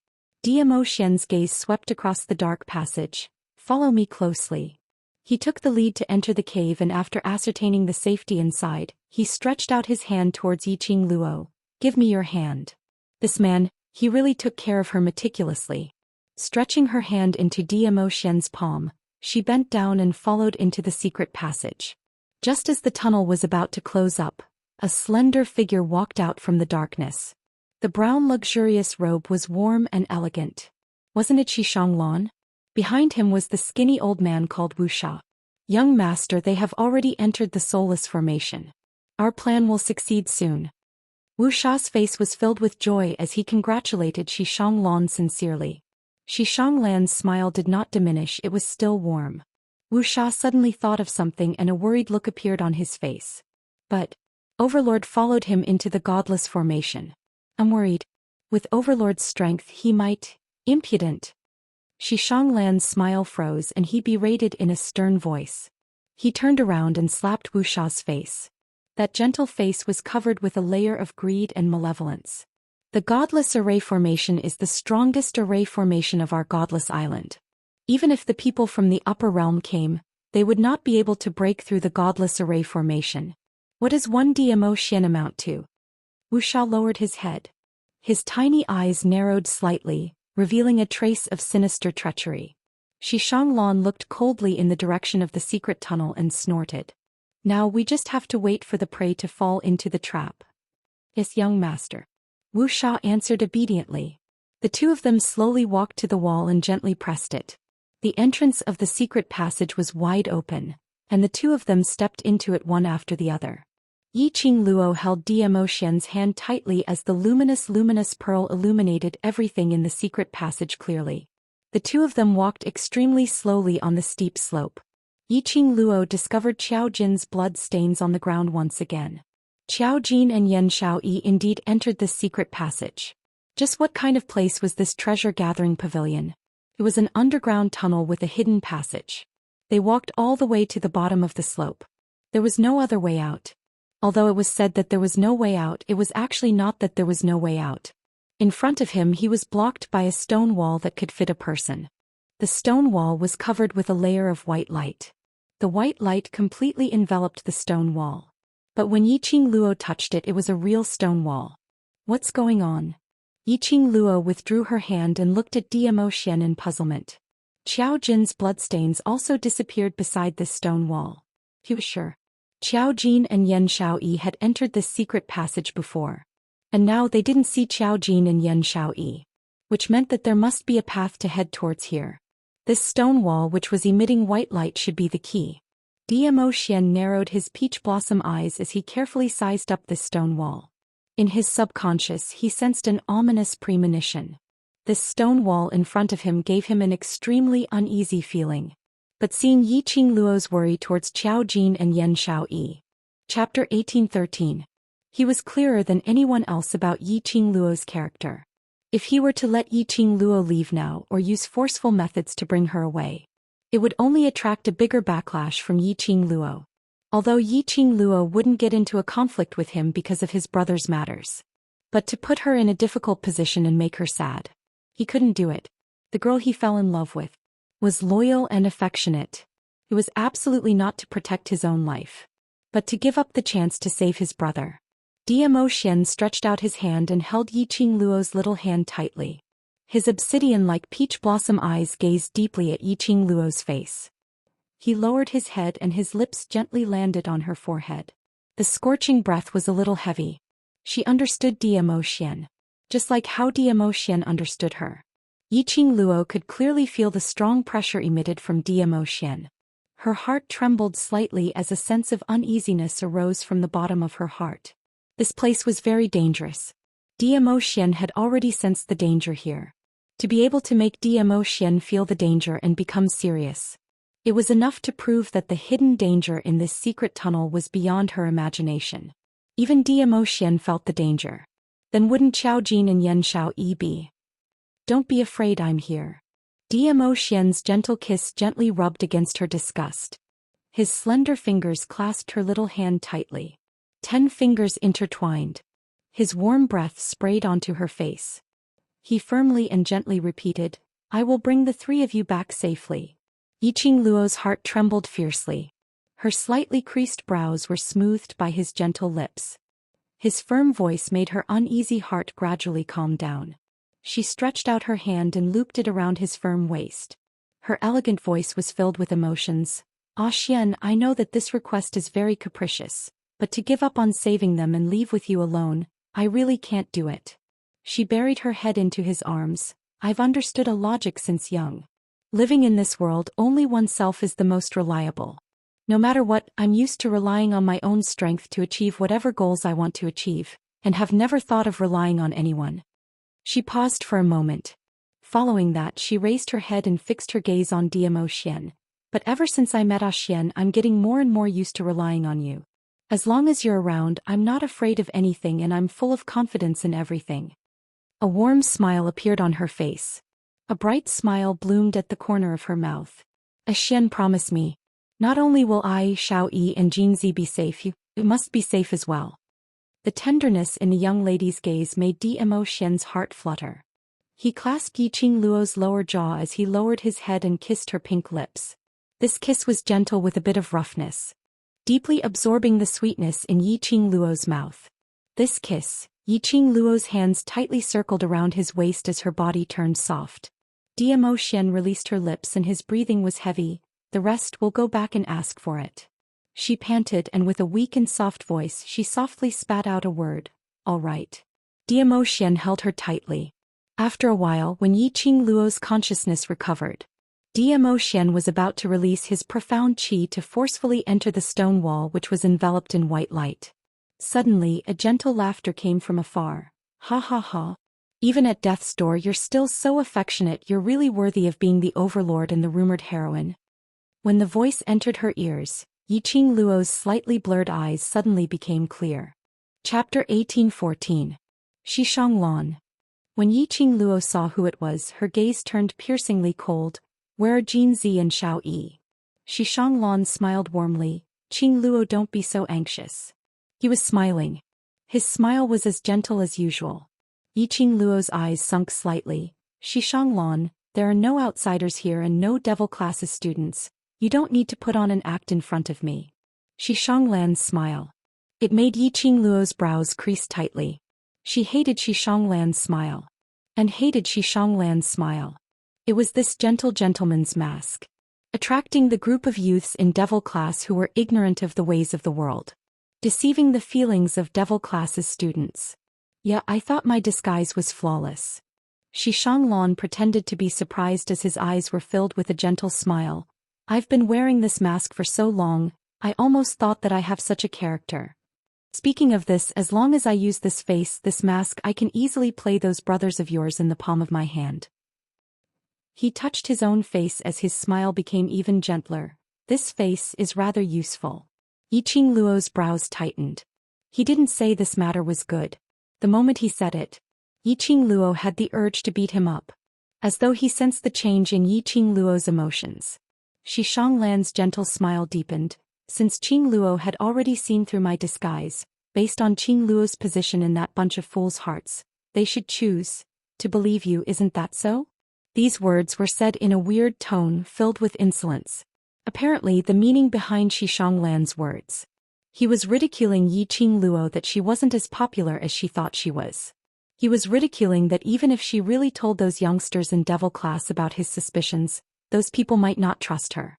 Zhou Xian's gaze swept across the dark passage. Follow me closely. He took the lead to enter the cave and after ascertaining the safety inside, he stretched out his hand towards Yiqing Luo. Give me your hand. This man, he really took care of her meticulously. Stretching her hand into Zhou Xian's palm, she bent down and followed into the secret passage. Just as the tunnel was about to close up, a slender figure walked out from the darkness. The brown luxurious robe was warm and elegant. Wasn't it Xianxia? Behind him was the skinny old man called Wuxia. Young master, they have already entered the soulless formation. Our plan will succeed soon. Wuxia's face was filled with joy as he congratulated Xianxia sincerely. Xianxia's smile did not diminish, it was still warm. Wuxia suddenly thought of something and a worried look appeared on his face. But Overlord followed him into the godless formation. I'm worried. With Overlord's strength he might... Impudent. Xianxia's smile froze and he berated in a stern voice. He turned around and slapped Wuxia's face. That gentle face was covered with a layer of greed and malevolence. The godless array formation is the strongest array formation of our godless island. Even if the people from the upper realm came, they would not be able to break through the godless array formation. What does 1D emotion amount to? Wuxia lowered his head. His tiny eyes narrowed slightly, revealing a trace of sinister treachery. Xianxia looked coldly in the direction of the secret tunnel and snorted. Now we just have to wait for the prey to fall into the trap. Yes, young master. Wuxia answered obediently. The two of them slowly walked to the wall and gently pressed it. The entrance of the secret passage was wide open, and the two of them stepped into it one after the other. Yiqing Luo held Dmo Xian's hand tightly as the luminous pearl illuminated everything in the secret passage clearly. The two of them walked extremely slowly on the steep slope. Yiqing Luo discovered Qiao Jin's blood stains on the ground once again. Qiao Jin and Yan Xiaoyi indeed entered this secret passage. Just what kind of place was this treasure-gathering pavilion? It was an underground tunnel with a hidden passage. They walked all the way to the bottom of the slope. There was no other way out. Although it was said that there was no way out, it was actually not that there was no way out. In front of him he was blocked by a stone wall that could fit a person. The stone wall was covered with a layer of white light. The white light completely enveloped the stone wall. But when Yiqing Luo touched it, it was a real stone wall. What's going on? Yiqing Luo withdrew her hand and looked at Dmo Xian in puzzlement. Qiao Jin's bloodstains also disappeared beside this stone wall. He was sure. Qiao Jin and Yan Xiaoyi had entered this secret passage before. And now they didn't see Qiao Jin and Yan Xiaoyi. Which meant that there must be a path to head towards here. This stone wall which was emitting white light should be the key. Dmo Xian narrowed his peach blossom eyes as he carefully sized up this stone wall. In his subconscious he sensed an ominous premonition. This stone wall in front of him gave him an extremely uneasy feeling. But seeing Yiqing Luo's worry towards Qiao Jin and Yan Xiaoyi. Chapter 1813. He was clearer than anyone else about Yiqing Luo's character. If he were to let Yiqing Luo leave now or use forceful methods to bring her away, it would only attract a bigger backlash from Yiqing Luo. Although Yiqing Luo wouldn't get into a conflict with him because of his brother's matters. But to put her in a difficult position and make her sad. He couldn't do it. The girl he fell in love with was loyal and affectionate. It was absolutely not to protect his own life, but to give up the chance to save his brother. Dmo Xian stretched out his hand and held Yiqing Luo's little hand tightly. His obsidian-like peach blossom eyes gazed deeply at Yiqing Luo's face. He lowered his head and his lips gently landed on her forehead. The scorching breath was a little heavy. She understood Dmo Xian. Just like how Dmo Xian understood her. Yiqing Luo could clearly feel the strong pressure emitted from Dmo Xian. Her heart trembled slightly as a sense of uneasiness arose from the bottom of her heart. This place was very dangerous. Dmo Xian had already sensed the danger here. To be able to make Dmo Xian feel the danger and become serious. It was enough to prove that the hidden danger in this secret tunnel was beyond her imagination. Even Dmo Xian felt the danger. Then wouldn't Qiao Jin and Yan Xiaoyi be? Don't be afraid, I'm here. Dmo Xian's gentle kiss gently rubbed against her disgust. His slender fingers clasped her little hand tightly. 10 fingers intertwined. His warm breath sprayed onto her face. He firmly and gently repeated, I will bring the three of you back safely. Yiqing Luo's heart trembled fiercely. Her slightly creased brows were smoothed by his gentle lips. His firm voice made her uneasy heart gradually calm down. She stretched out her hand and looped it around his firm waist. Her elegant voice was filled with emotions. Ah Xian, I know that this request is very capricious, but to give up on saving them and leave with you alone, I really can't do it. She buried her head into his arms. I've understood a logic since young. Living in this world, only oneself is the most reliable. No matter what, I'm used to relying on my own strength to achieve whatever goals I want to achieve, and have never thought of relying on anyone. She paused for a moment. Following that, she raised her head and fixed her gaze on Dmo Xian. But ever since I met Ah Xian, I'm getting more and more used to relying on you. As long as you're around, I'm not afraid of anything and I'm full of confidence in everything. A warm smile appeared on her face. A bright smile bloomed at the corner of her mouth. Ah Xian, promise me. Not only will I, Xiaoyi and Jinzi be safe, you must be safe as well. The tenderness in the young lady's gaze made Zhou Xian's heart flutter. He clasped Yiqing Luo's lower jaw as he lowered his head and kissed her pink lips. This kiss was gentle with a bit of roughness, deeply absorbing the sweetness in Yiqing Luo's mouth. This kiss, Yiqing Luo's hands tightly circled around his waist as her body turned soft. Zhou Xian released her lips and his breathing was heavy. The rest will go back and ask for it. She panted and with a weak and soft voice she softly spat out a word, "All right." Zhou Xian held her tightly. After a while, when Yiqing Luo's consciousness recovered, Zhou Xian was about to release his profound qi to forcefully enter the stone wall which was enveloped in white light. Suddenly, a gentle laughter came from afar. "Ha ha ha. Even at death's door you're still so affectionate, you're really worthy of being the overlord and the rumored heroine." When the voice entered her ears, Yiqing Luo's slightly blurred eyes suddenly became clear. Chapter 1814. Xianxia. When Yiqing Luo saw who it was, her gaze turned piercingly cold. "Where are Jinzi and Xiao Yi?" Xianxia smiled warmly. "Qing Luo, don't be so anxious." He was smiling. His smile was as gentle as usual. Yiqing Luo's eyes sunk slightly. "Xianxia, there are no outsiders here and no devil classes students. You don't need to put on an act in front of me." Xianxia's smile. It made Yiqing Luo's brows crease tightly. She hated Xianxia's smile. And hated Xianxia's smile. It was this gentle gentleman's mask, attracting the group of youths in devil class who were ignorant of the ways of the world, deceiving the feelings of devil classes students. "Yeah, I thought my disguise was flawless." Xianxia pretended to be surprised as his eyes were filled with a gentle smile. "I've been wearing this mask for so long, I almost thought that I have such a character. Speaking of this, as long as I use this face, this mask, I can easily play those brothers of yours in the palm of my hand." He touched his own face as his smile became even gentler. "This face is rather useful." Yiqing Luo's brows tightened. He didn't say this matter was good. The moment he said it, Yiqing Luo had the urge to beat him up, as though he sensed the change in Yiqing Luo's emotions. Xianxia's gentle smile deepened. "Since Qing Luo had already seen through my disguise, based on Qing Luo's position in that bunch of fools' hearts, they should choose to believe you, isn't that so?" These words were said in a weird tone filled with insolence. Apparently the meaning behind Xianxia's words. He was ridiculing Yiqing Luo that she wasn't as popular as she thought she was. He was ridiculing that even if she really told those youngsters in devil class about his suspicions, those people might not trust her.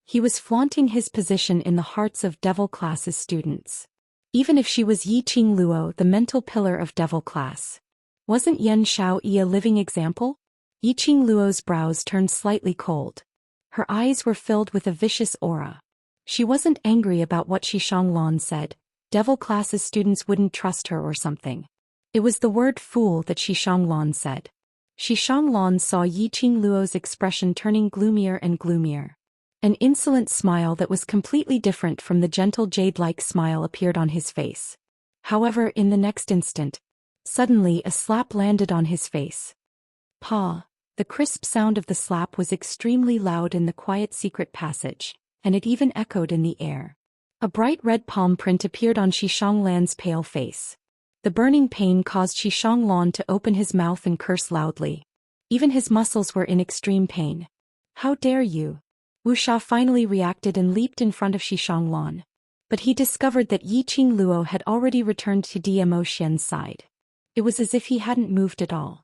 He was flaunting his position in the hearts of devil class's students. Even if she was Yiqing Luo, the mental pillar of devil class. Wasn't Xiao Yi a living example? Yiqing Luo's brows turned slightly cold. Her eyes were filled with a vicious aura. She wasn't angry about what Xianxia said. Devil class's students wouldn't trust her or something. It was the word fool that Xianxia said. Xianxia saw Yiqing Luo's expression turning gloomier and gloomier. An insolent smile that was completely different from the gentle jade-like smile appeared on his face. However, in the next instant, suddenly a slap landed on his face. "Pa!" The crisp sound of the slap was extremely loud in the quiet secret passage, and it even echoed in the air. A bright red palm print appeared on Xianxia's pale face. The burning pain caused Xianxia to open his mouth and curse loudly. Even his muscles were in extreme pain. "How dare you!" Wuxia finally reacted and leaped in front of Xianxia. But he discovered that Yiqing Luo had already returned to Zhou Xian's side. It was as if he hadn't moved at all.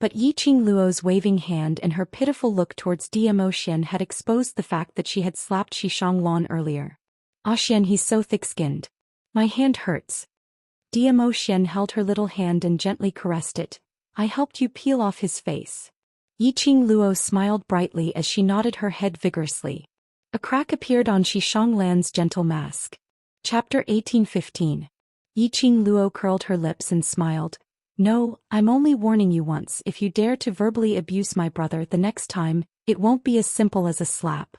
But Yiqing Luo's waving hand and her pitiful look towards Zhou Xian had exposed the fact that she had slapped Xianxia earlier. "Ah Xian, he's so thick-skinned. My hand hurts." Zhou Xian held her little hand and gently caressed it. "I helped you peel off his face." Yiqing Luo smiled brightly as she nodded her head vigorously. A crack appeared on Xianxia's gentle mask. Chapter 1815. Yiqing Luo curled her lips and smiled. "No, I'm only warning you once. If you dare to verbally abuse my brother the next time, it won't be as simple as a slap."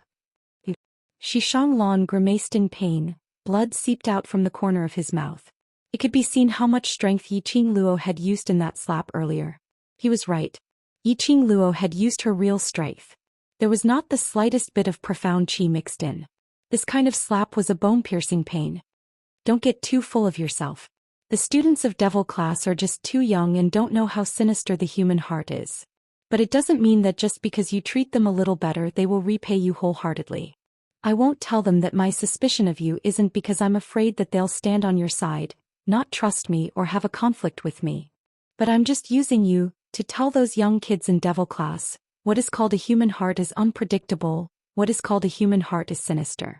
Xianxia grimaced in pain. Blood seeped out from the corner of his mouth. It could be seen how much strength Yiqing Luo had used in that slap earlier. He was right. Yiqing Luo had used her real strength. There was not the slightest bit of profound qi mixed in. This kind of slap was a bone-piercing pain. "Don't get too full of yourself." The students of Devil class are just too young and don't know how sinister the human heart is. But it doesn't mean that just because you treat them a little better they will repay you wholeheartedly. I won't tell them that my suspicion of you isn't because I'm afraid that they'll stand on your side, not trust me or have a conflict with me. But I'm just using you to tell those young kids in Devil class, what is called a human heart is unpredictable, what is called a human heart is sinister.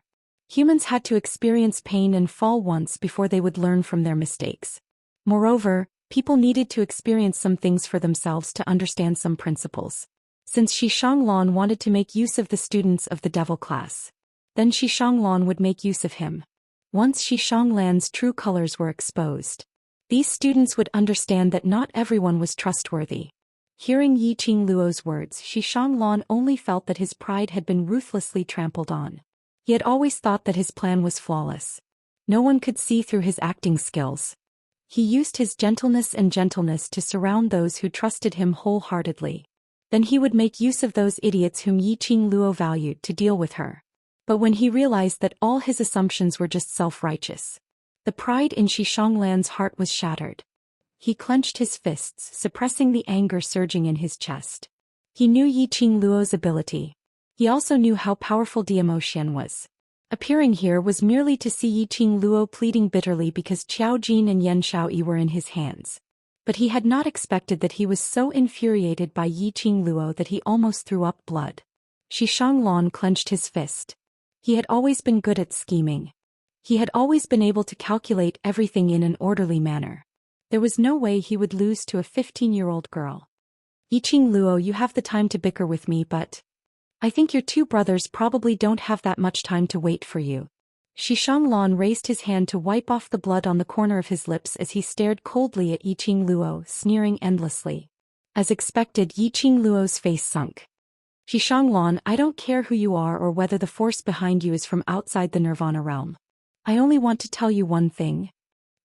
Humans had to experience pain and fall once before they would learn from their mistakes. Moreover, people needed to experience some things for themselves to understand some principles. Since Xianxia wanted to make use of the students of the Devil class, then Xianxia would make use of him. Once Xianxia's true colors were exposed, these students would understand that not everyone was trustworthy. Hearing Yiqing Luo's words, Xianxia only felt that his pride had been ruthlessly trampled on. He had always thought that his plan was flawless. No one could see through his acting skills. He used his gentleness to surround those who trusted him wholeheartedly. Then he would make use of those idiots whom Yiqing Luo valued to deal with her. But when he realized that all his assumptions were just self-righteous, the pride in Xianxia's heart was shattered. He clenched his fists, suppressing the anger surging in his chest. He knew Yiqing Luo's ability. He also knew how powerful Daoist was. Appearing here was merely to see Yiqing Luo pleading bitterly because Qiao Jin and Xianxia were in his hands. But he had not expected that he was so infuriated by Yiqing Luo that he almost threw up blood. Xianxia clenched his fist. He had always been good at scheming. He had always been able to calculate everything in an orderly manner. There was no way he would lose to a 15-year-old girl. Yiqing Luo, you have the time to bicker with me, but I think your two brothers probably don't have that much time to wait for you. Xianxia raised his hand to wipe off the blood on the corner of his lips as he stared coldly at Yiqing Luo, sneering endlessly. As expected, Yiqing Luo's face sunk. Xianxia, I don't care who you are or whether the force behind you is from outside the Nirvana realm. I only want to tell you one thing.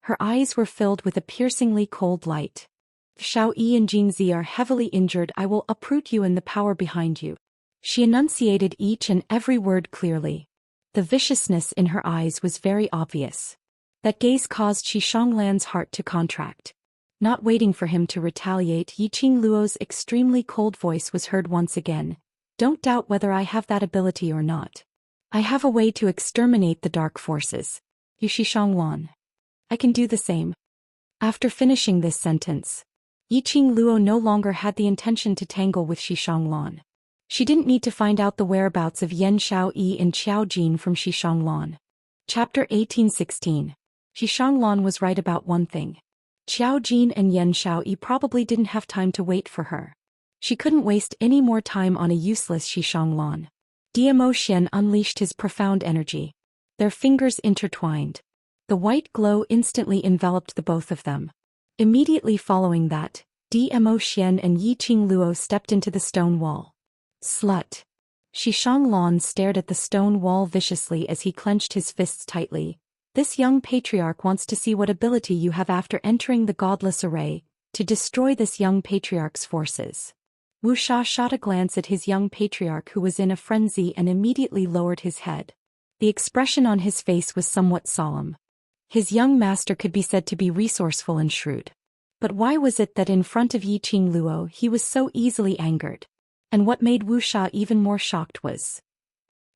Her eyes were filled with a piercingly cold light. If Xiao Yi and Jingzi are heavily injured, I will uproot you and the power behind you. She enunciated each and every word clearly. The viciousness in her eyes was very obvious. That gaze caused Xianxia's heart to contract. Not waiting for him to retaliate, Yiqing Luo's extremely cold voice was heard once again. Don't doubt whether I have that ability or not. I have a way to exterminate the dark forces. You Xianxia. I can do the same. After finishing this sentence, Yiqing Luo no longer had the intention to tangle with Xianxia. She didn't need to find out the whereabouts of Yan Xiaoyi and Qiao Jin from Xianxia. Chapter 1816. Xianxia was right about one thing. Qiao Jin and Yan Xiaoyi probably didn't have time to wait for her. She couldn't waste any more time on a useless Xianxia. Daoist unleashed his profound energy. Their fingers intertwined. The white glow instantly enveloped the both of them. Immediately following that, Daoist and Yiqing Luo stepped into the stone wall. Slut. Xianxia stared at the stone wall viciously as he clenched his fists tightly. This young patriarch wants to see what ability you have after entering the godless array, to destroy this young patriarch's forces. Wuxia shot a glance at his young patriarch who was in a frenzy and immediately lowered his head. The expression on his face was somewhat solemn. His young master could be said to be resourceful and shrewd. But why was it that in front of Yiqing Luo he was so easily angered? And what made Wuxia even more shocked was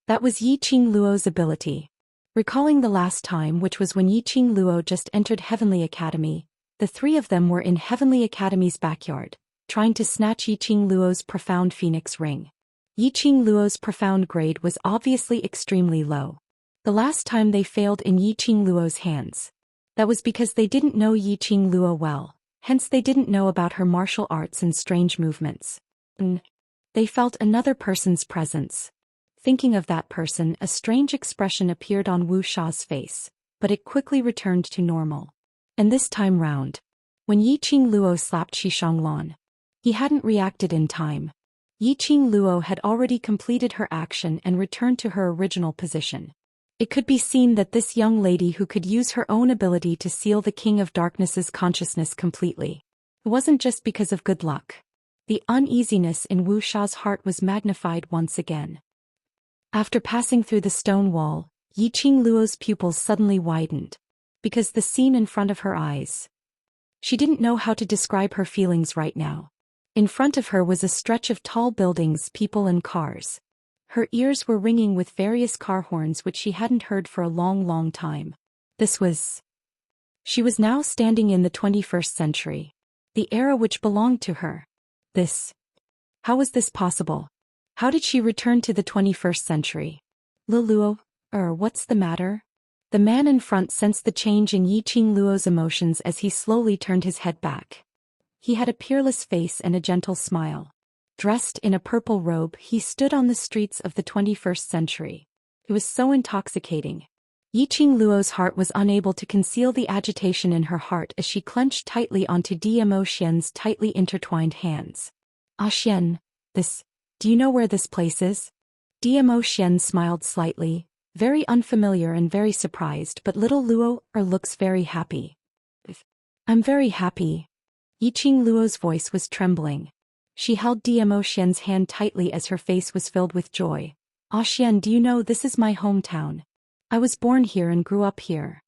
that was Yiqing Luo's ability. Recalling the last time, which was when Yiqing Luo just entered Heavenly Academy, the three of them were in Heavenly Academy's backyard, trying to snatch Yiqing Luo's profound phoenix ring. Yiqing Luo's profound grade was obviously extremely low. The last time they failed in Yiqing Luo's hands, that was because they didn't know Yiqing Luo well, hence they didn't know about her martial arts and strange movements. They felt another person's presence. Thinking of that person, a strange expression appeared on Wuxia's face, but it quickly returned to normal. And this time round, when Yiqing Luo slapped Xianxia, he hadn't reacted in time. Yiqing Luo had already completed her action and returned to her original position. It could be seen that this young lady who could use her own ability to seal the King of Darkness's consciousness completely. It wasn't just because of good luck. The uneasiness in Wuxia's heart was magnified once again. After passing through the stone wall, Yiqing Luo's pupils suddenly widened. because the scene in front of her eyes. She didn't know how to describe her feelings right now. In front of her was a stretch of tall buildings, people and cars. Her ears were ringing with various car horns which she hadn't heard for a long time. She was now standing in the 21st century. The era which belonged to her. How was this possible? How did she return to the 21st century? Luo, what's the matter? The man in front sensed the change in Yiqing Luo's emotions as he slowly turned his head back. He had a peerless face and a gentle smile. Dressed in a purple robe, he stood on the streets of the 21st century. It was so intoxicating. Yiqing Luo's heart was unable to conceal the agitation in her heart as she clenched tightly onto Zhou Xian's tightly intertwined hands. Xian, do you know where this place is? Zhou Xian smiled slightly, very unfamiliar and very surprised, but little Luo looks very happy. I'm very happy. Yiqing Luo's voice was trembling. She held Zhou Xian's hand tightly as her face was filled with joy. Xian, do you know this is my hometown? I was born here and grew up here.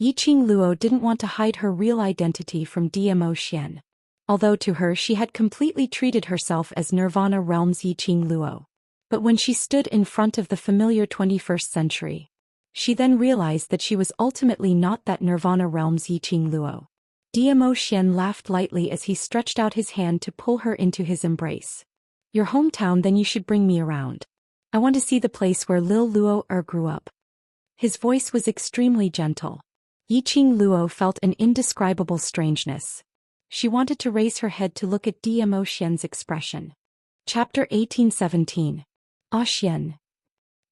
Yiqing Luo didn't want to hide her real identity from Zhou Xian. Although to her she had completely treated herself as Nirvana Realm's Yiqing Luo. But when she stood in front of the familiar 21st century, she then realized that she was ultimately not that Nirvana Realm's Yiqing Luo. Zhou Xian laughed lightly as he stretched out his hand to pull her into his embrace. Your hometown, then you should bring me around. I want to see the place where Lil Luo grew up. His voice was extremely gentle. Yiqing Luo felt an indescribable strangeness. She wanted to raise her head to look at Zhou Xian's expression. Chapter 1817. Xian.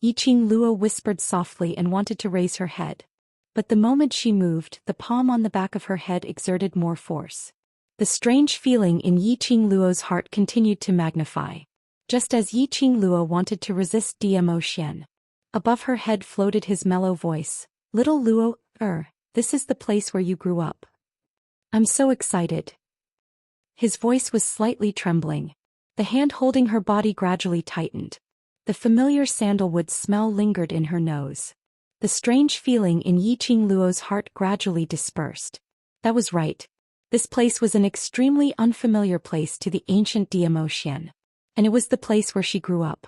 Yiqing Luo whispered softly and wanted to raise her head. But the moment she moved, the palm on the back of her head exerted more force. The strange feeling in Yiqing Luo's heart continued to magnify. Just as Yiqing Luo wanted to resist Zhou Xian. Above her head floated his mellow voice. Little Luo, this is the place where you grew up. I'm so excited. His voice was slightly trembling. The hand holding her body gradually tightened. The familiar sandalwood smell lingered in her nose. The strange feeling in Yiqing Luo's heart gradually dispersed. That was right. This place was an extremely unfamiliar place to the ancient Zhou Xian. And it was the place where she grew up.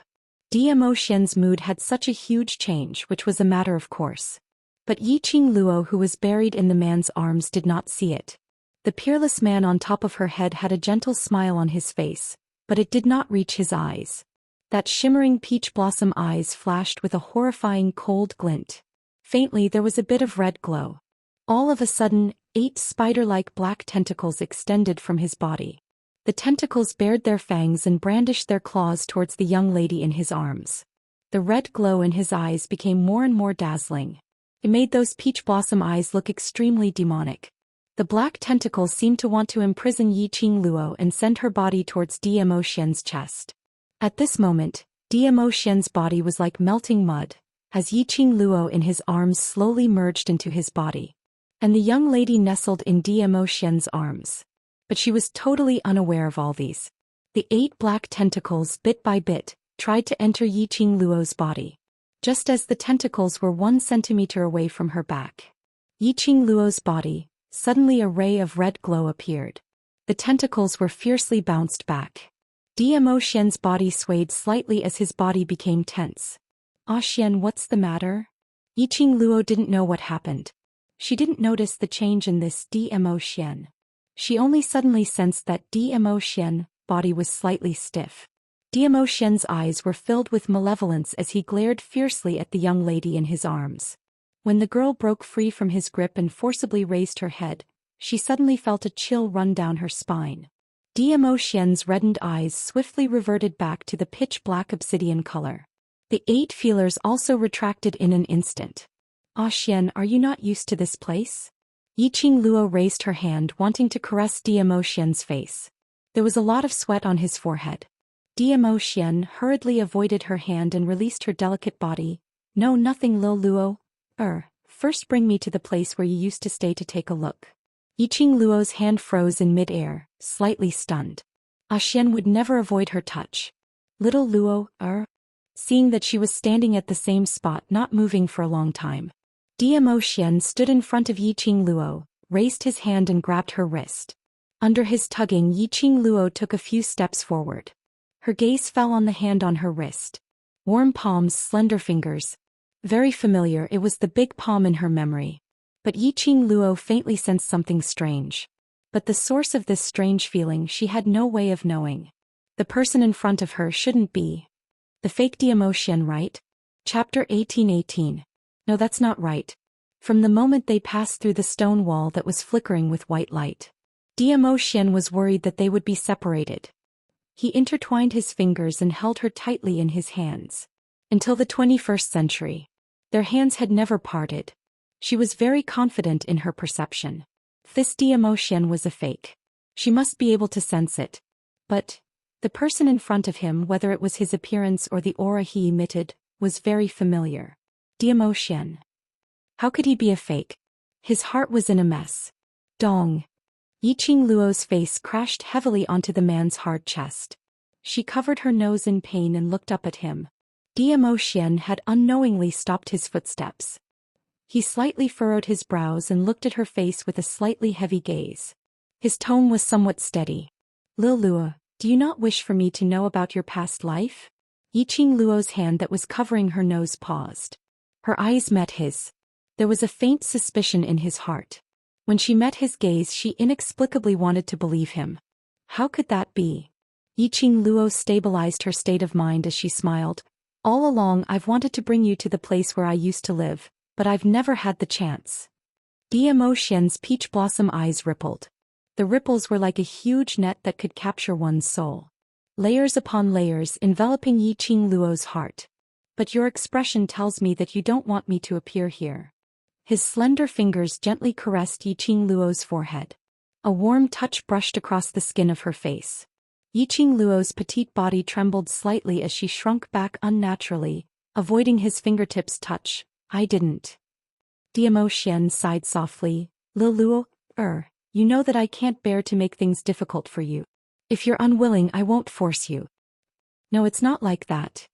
Zhou Xian's mood had such a huge change, which was a matter of course. But Yiqing Luo, who was buried in the man's arms, did not see it. The peerless man on top of her head had a gentle smile on his face, but it did not reach his eyes. That shimmering peach blossom eyes flashed with a horrifying cold glint. Faintly there was a bit of red glow. All of a sudden, 8 spider-like black tentacles extended from his body. The tentacles bared their fangs and brandished their claws towards the young lady in his arms. The red glow in his eyes became more and more dazzling. It made those peach blossom eyes look extremely demonic. The black tentacles seemed to want to imprison Yiqing Luo and send her body towards Zhou Xian's chest. At this moment, Zhou Xian's body was like melting mud, as Yiqing Luo in his arms slowly merged into his body. And the young lady nestled in Zhou Xian's arms. But she was totally unaware of all these. The 8 black tentacles, bit by bit, tried to enter Yiqing Luo's body. Just as the tentacles were 1 centimeter away from her back. Yiqing Luo's body, suddenly a ray of red glow appeared. The tentacles were fiercely bounced back. Zhou Xian's body swayed slightly as his body became tense. Xian, what's the matter? Yiqing Luo didn't know what happened. She didn't notice the change in this Zhou Xian. She only suddenly sensed that Zhou Xian's body was slightly stiff. Zhou Xian's eyes were filled with malevolence as he glared fiercely at the young lady in his arms. When the girl broke free from his grip and forcibly raised her head, she suddenly felt a chill run down her spine. Zhou Xian's reddened eyes swiftly reverted back to the pitch-black obsidian color. The 8 feelers also retracted in an instant. Xian, are you not used to this place? Yiqing Luo raised her hand, wanting to caress Zhou Xian's face. There was a lot of sweat on his forehead. Zhou Xian hurriedly avoided her hand and released her delicate body. No, nothing, Lil Luo. First bring me to the place where you used to stay to take a look. Yiqing Luo's hand froze in mid-air, slightly stunned. Xian would never avoid her touch. Little Luo, Seeing that she was standing at the same spot, not moving for a long time. Xian stood in front of Yiqing Luo, raised his hand and grabbed her wrist. Under his tugging, Yiqing Luo took a few steps forward. Her gaze fell on the hand on her wrist. Warm palms, slender fingers. Very familiar, it was the big palm in her memory. But Yiqing Luo faintly sensed something strange. But the source of this strange feeling she had no way of knowing. The person in front of her shouldn't be the fake Xian, right? Chapter 1818. No, that's not right. From the moment they passed through the stone wall that was flickering with white light, Xian was worried that they would be separated. He intertwined his fingers and held her tightly in his hands. Until the 21st century, their hands had never parted. She was very confident in her perception. This Xian was a fake. She must be able to sense it. But the person in front of him, whether it was his appearance or the aura he emitted, was very familiar. Xian. How could he be a fake? His heart was in a mess. Dong. Yiqing Luo's face crashed heavily onto the man's hard chest. She covered her nose in pain and looked up at him. Xian had unknowingly stopped his footsteps. He slightly furrowed his brows and looked at her face with a slightly heavy gaze. His tone was somewhat steady. Lil Luo, do you not wish for me to know about your past life? Yiqing Luo's hand that was covering her nose paused. Her eyes met his. There was a faint suspicion in his heart. When she met his gaze, she inexplicably wanted to believe him. How could that be? Yiqing Luo stabilized her state of mind as she smiled. All along I've wanted to bring you to the place where I used to live, but I've never had the chance. Xian's peach blossom eyes rippled. The ripples were like a huge net that could capture one's soul. Layers upon layers enveloping Yiqing Luo's heart. But your expression tells me that you don't want me to appear here. His slender fingers gently caressed Yiqing Luo's forehead. A warm touch brushed across the skin of her face. Yiqing Luo's petite body trembled slightly as she shrunk back unnaturally, avoiding his fingertips' touch. I didn't. Xian sighed softly. Lil Luo, you know that I can't bear to make things difficult for you. If you're unwilling, I won't force you. No, it's not like that.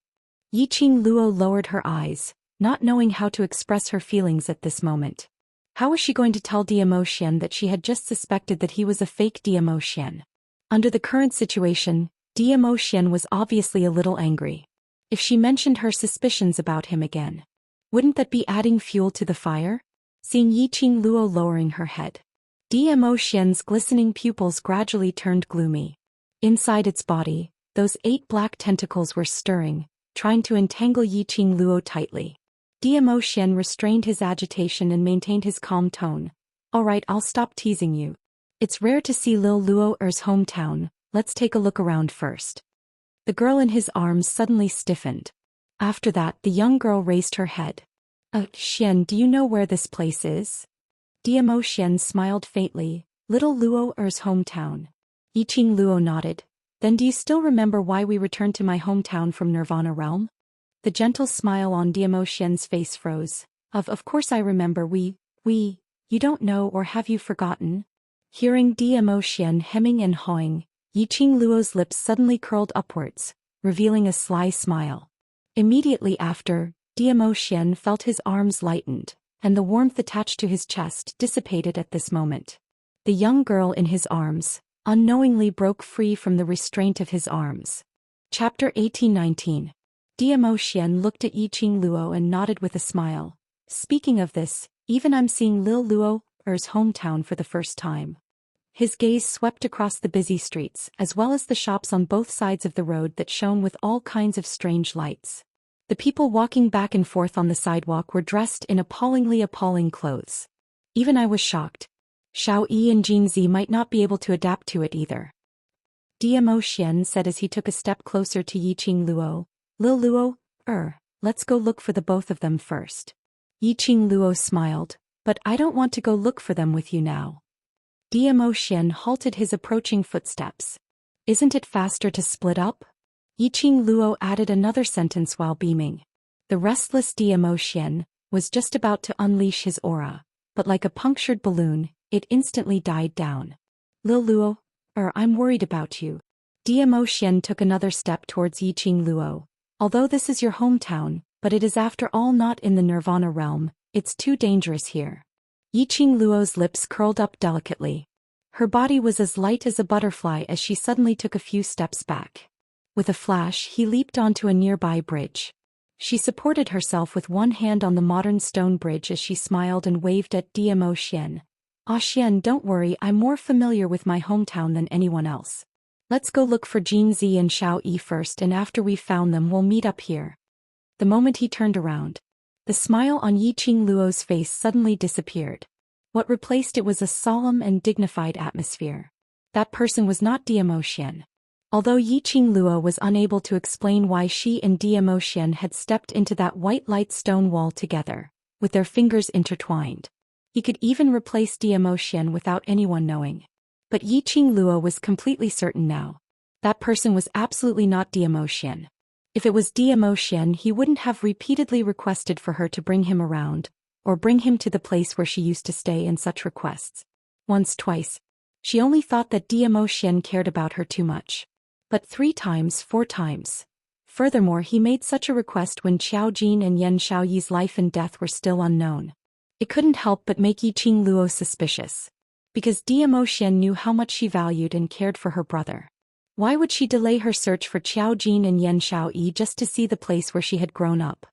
Yiqing Luo lowered her eyes, not knowing how to express her feelings at this moment. How was she going to tell Xian that she had just suspected that he was a fake Xian? Under the current situation, Xian was obviously a little angry. If she mentioned her suspicions about him again, wouldn't that be adding fuel to the fire? Seeing Yiqing Luo lowering her head, Xian's glistening pupils gradually turned gloomy. Inside its body, those 8 black tentacles were stirring, trying to entangle Yiqing Luo tightly. Xian restrained his agitation and maintained his calm tone. All right, I'll stop teasing you. It's rare to see Lil Luo's hometown, let's take a look around first. The girl in his arms suddenly stiffened. After that, the young girl raised her head. Xian, do you know where this place is? Xian smiled faintly. Little Luo's hometown. Yiqing Luo nodded. Then do you still remember why we returned to my hometown from Nirvana realm? The gentle smile on Xian's face froze. Of course I remember. You don't know, or have you forgotten? Hearing Xian hemming and hawing, Yiqing Luo's lips suddenly curled upwards, revealing a sly smile. Immediately after, Xian felt his arms lightened, and the warmth attached to his chest dissipated at this moment. The young girl in his arms unknowingly broke free from the restraint of his arms. Chapter 1819. Xian looked at Yiqing Luo and nodded with a smile. Speaking of this, even I'm seeing Lil Luo's hometown for the first time. His gaze swept across the busy streets, as well as the shops on both sides of the road that shone with all kinds of strange lights. The people walking back and forth on the sidewalk were dressed in appalling clothes. Even I was shocked. Xiao Yi and Jin Zi might not be able to adapt to it either. Xian said as he took a step closer to Yiqing Luo. Lil Luo, let's go look for the both of them first. Yiqing Luo smiled, but I don't want to go look for them with you now. Xian halted his approaching footsteps. Isn't it faster to split up? Yiqing Luo added another sentence while beaming. The restless Xian was just about to unleash his aura, but like a punctured balloon, it instantly died down. Lil Luo, I'm worried about you. Xian took another step towards Yiqing Luo. Although this is your hometown, but it is after all not in the Nirvana realm, it's too dangerous here. Yiqing Luo's lips curled up delicately. Her body was as light as a butterfly as she suddenly took a few steps back. With a flash, he leaped onto a nearby bridge. She supported herself with one hand on the modern stone bridge as she smiled and waved at Zhou Xian. "Ah Xian, don't worry, I'm more familiar with my hometown than anyone else. Let's go look for Jin Zi and Xiao Yi first, and after we've found them we'll meet up here." The moment he turned around, the smile on Yiqing Luo's face suddenly disappeared. What replaced it was a solemn and dignified atmosphere. That person was not Zhou Xian. Although Yiqing Luo was unable to explain why she and Zhou Xian had stepped into that white light stone wall together, with their fingers intertwined. He could even replace Zhou Xian without anyone knowing. But Yiqing Luo was completely certain now. That person was absolutely not Zhou Xian. If it was Zhou Xian, he wouldn't have repeatedly requested for her to bring him around, or bring him to the place where she used to stay in such requests. Once, twice. She only thought that Zhou Xian cared about her too much. But 3 times, 4 times. Furthermore, he made such a request when Qiao Jin and Yan Xiaoyi's life and death were still unknown. It couldn't help but make Yiqing Luo suspicious. Because Zhou Xian knew how much she valued and cared for her brother. Why would she delay her search for Qiao Jin and Yan Xiaoyi just to see the place where she had grown up?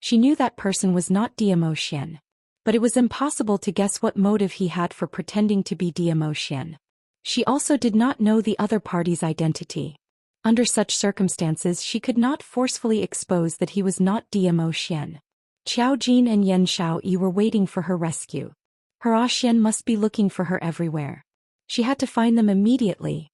She knew that person was not Zhou Xian. But it was impossible to guess what motive he had for pretending to be Zhou Xian. She also did not know the other party's identity. Under such circumstances, she could not forcefully expose that he was not Zhou Xian. Qiao Jin and Yan Xiaoyi were waiting for her rescue. Her Ah Xian must be looking for her everywhere. She had to find them immediately.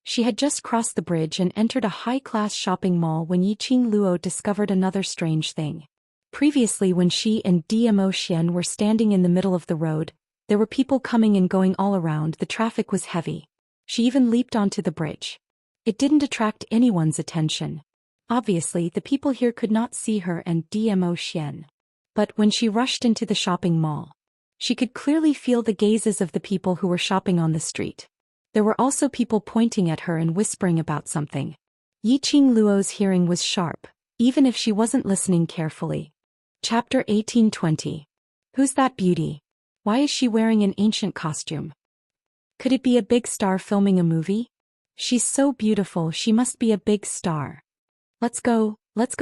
She had just crossed the bridge and entered a high-class shopping mall when Yiqing Luo discovered another strange thing. Previously, when she and Zhou Xian were standing in the middle of the road, there were people coming and going all around. The traffic was heavy. She even leaped onto the bridge. It didn't attract anyone's attention. Obviously, the people here could not see her and Zhou Xian. But when she rushed into the shopping mall, she could clearly feel the gazes of the people who were shopping on the street. There were also people pointing at her and whispering about something. Yiqing Luo's hearing was sharp, even if she wasn't listening carefully. Chapter 1820. Who's that beauty? Why is she wearing an ancient costume? Could it be a big star filming a movie? She's so beautiful, she must be a big star. Let's go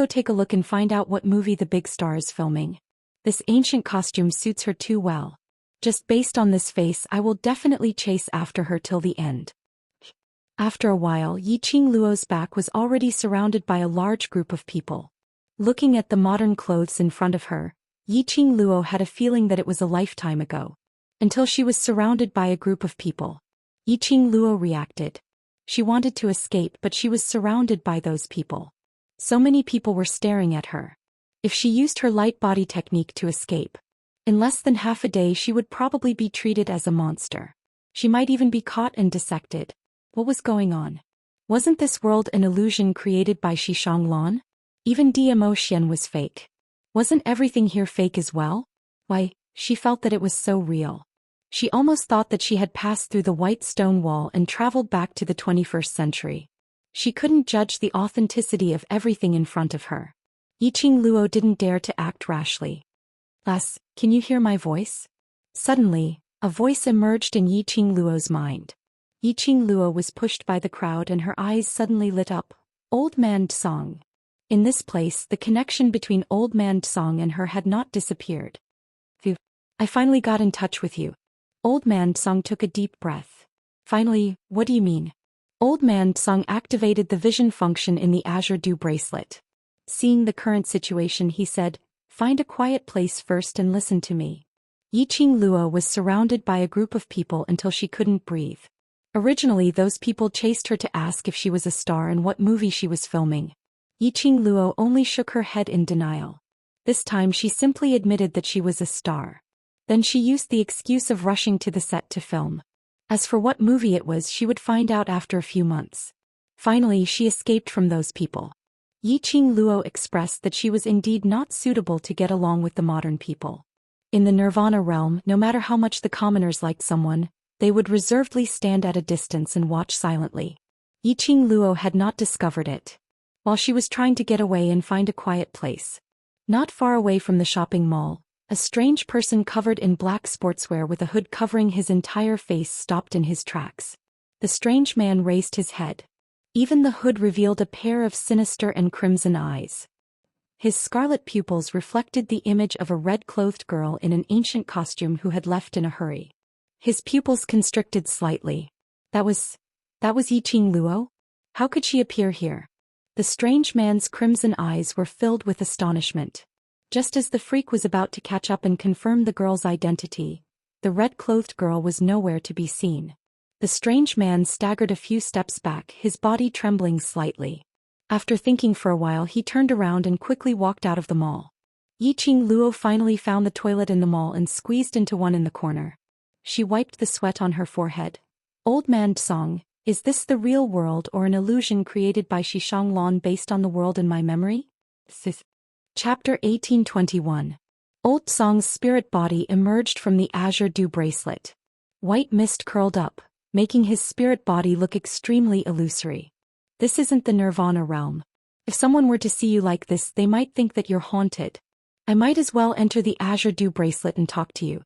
take a look and find out what movie the big star is filming. This ancient costume suits her too well. Just based on this face, I will definitely chase after her till the end. After a while, Yiqing Luo's back was already surrounded by a large group of people. Looking at the modern clothes in front of her, Yiqing Luo had a feeling that it was a lifetime ago. Until she was surrounded by a group of people. Yiqing Luo reacted. She wanted to escape, but she was surrounded by those people. So many people were staring at her. If she used her light body technique to escape, in less than half a day she would probably be treated as a monster. She might even be caught and dissected. What was going on? Wasn't this world an illusion created by Xishanglan? Even Zhou Xian was fake. Wasn't everything here fake as well? Why, she felt that it was so real. She almost thought that she had passed through the white stone wall and traveled back to the 21st century. She couldn't judge the authenticity of everything in front of her. Yiqing Luo didn't dare to act rashly. "Lass, can you hear my voice?" Suddenly, a voice emerged in Yiqing Luo's mind. Yiqing Luo was pushed by the crowd and her eyes suddenly lit up. Old Man Tsang. In this place, the connection between Old Man Tsang and her had not disappeared. "Phew, I finally got in touch with you." Old Man Tsang took a deep breath. "Finally, what do you mean?" Old Man Tsang activated the vision function in the Azure Dew bracelet. Seeing the current situation, he said, "Find a quiet place first and listen to me." Yiqing Luo was surrounded by a group of people until she couldn't breathe. Originally, those people chased her to ask if she was a star and what movie she was filming. Yiqing Luo only shook her head in denial. This time she simply admitted that she was a star. Then she used the excuse of rushing to the set to film. As for what movie it was, she would find out after a few months. Finally, she escaped from those people. Yiqing Luo expressed that she was indeed not suitable to get along with the modern people. In the Nirvana realm, no matter how much the commoners liked someone, they would reservedly stand at a distance and watch silently. Yiqing Luo had not discovered it. While she was trying to get away and find a quiet place, not far away from the shopping mall, A strange person covered in black sportswear with a hood covering his entire face stopped in his tracks. The strange man raised his head. Even the hood revealed a pair of sinister and crimson eyes. His scarlet pupils reflected the image of a red-clothed girl in an ancient costume who had left in a hurry. His pupils constricted slightly. That was Yiqing Luo? How could she appear here? The strange man's crimson eyes were filled with astonishment. Just as the freak was about to catch up and confirm the girl's identity, the red-clothed girl was nowhere to be seen. The strange man staggered a few steps back, his body trembling slightly. After thinking for a while, he turned around and quickly walked out of the mall. Yiqing Luo finally found the toilet in the mall and squeezed into one in the corner. She wiped the sweat on her forehead. Old man Song, is this the real world or an illusion created by Xianxia based on the world in my memory? Chapter 1821. Old Song's spirit body emerged from the azure dew bracelet. White mist curled up, making his spirit body look extremely illusory. This isn't the Nirvana realm. If someone were to see you like this, they might think that you're haunted. I might as well enter the azure dew bracelet and talk to you.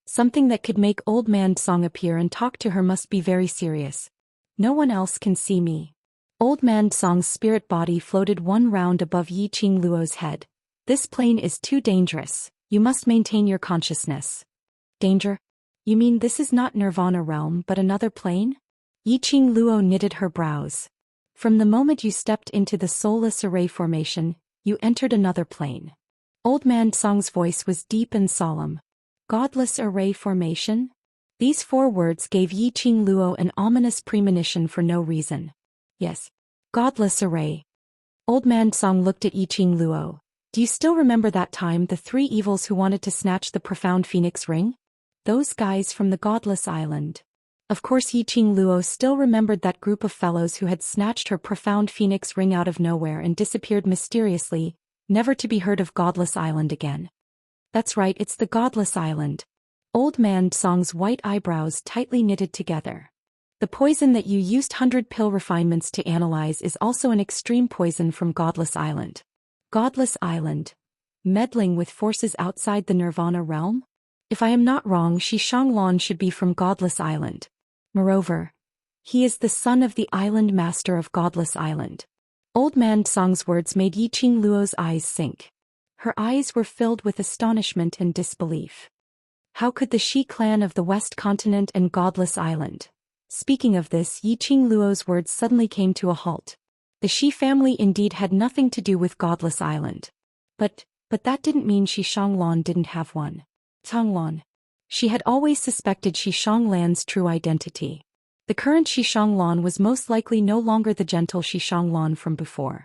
Something that could make old man Song appear and talk to her must be very serious. No one else can see me. Old man Song's spirit body floated one round above Yiqing Luo's head. This plane is too dangerous. You must maintain your consciousness. Danger? You mean this is not Nirvana realm but another plane? Yiqing Luo knitted her brows. From the moment you stepped into the soulless array formation, you entered another plane. Old man Song's voice was deep and solemn. Godless array formation? These 4 words gave Yiqing Luo an ominous premonition for no reason. Yes. Godless array. Old man Song looked at Yiqing Luo. Do you still remember that time the 3 evils who wanted to snatch the profound phoenix ring? Those guys from the Godless Island. Of course Yiqing Luo still remembered that group of fellows who had snatched her profound phoenix ring out of nowhere and disappeared mysteriously, never to be heard of Godless Island again. That's right, it's the Godless Island. Old man Song's white eyebrows tightly knitted together. The poison that you used 100 pill refinements to analyze is also an extreme poison from Godless Island. Godless Island. Meddling with forces outside the Nirvana realm? If I am not wrong, Xianxia should be from Godless Island. Moreover, he is the son of the island master of Godless Island. Old man Song's words made Yiqing Luo's eyes sink. Her eyes were filled with astonishment and disbelief. How could the Shi clan of the West Continent and Godless Island? Speaking of this, Yiqing Luo's words suddenly came to a halt. The Shi family indeed had nothing to do with Godless Island. But that didn't mean Xianxia didn't have one. Tonglan. She had always suspected Xianxia's true identity. The current Xianxia was most likely no longer the gentle Xianxia from before.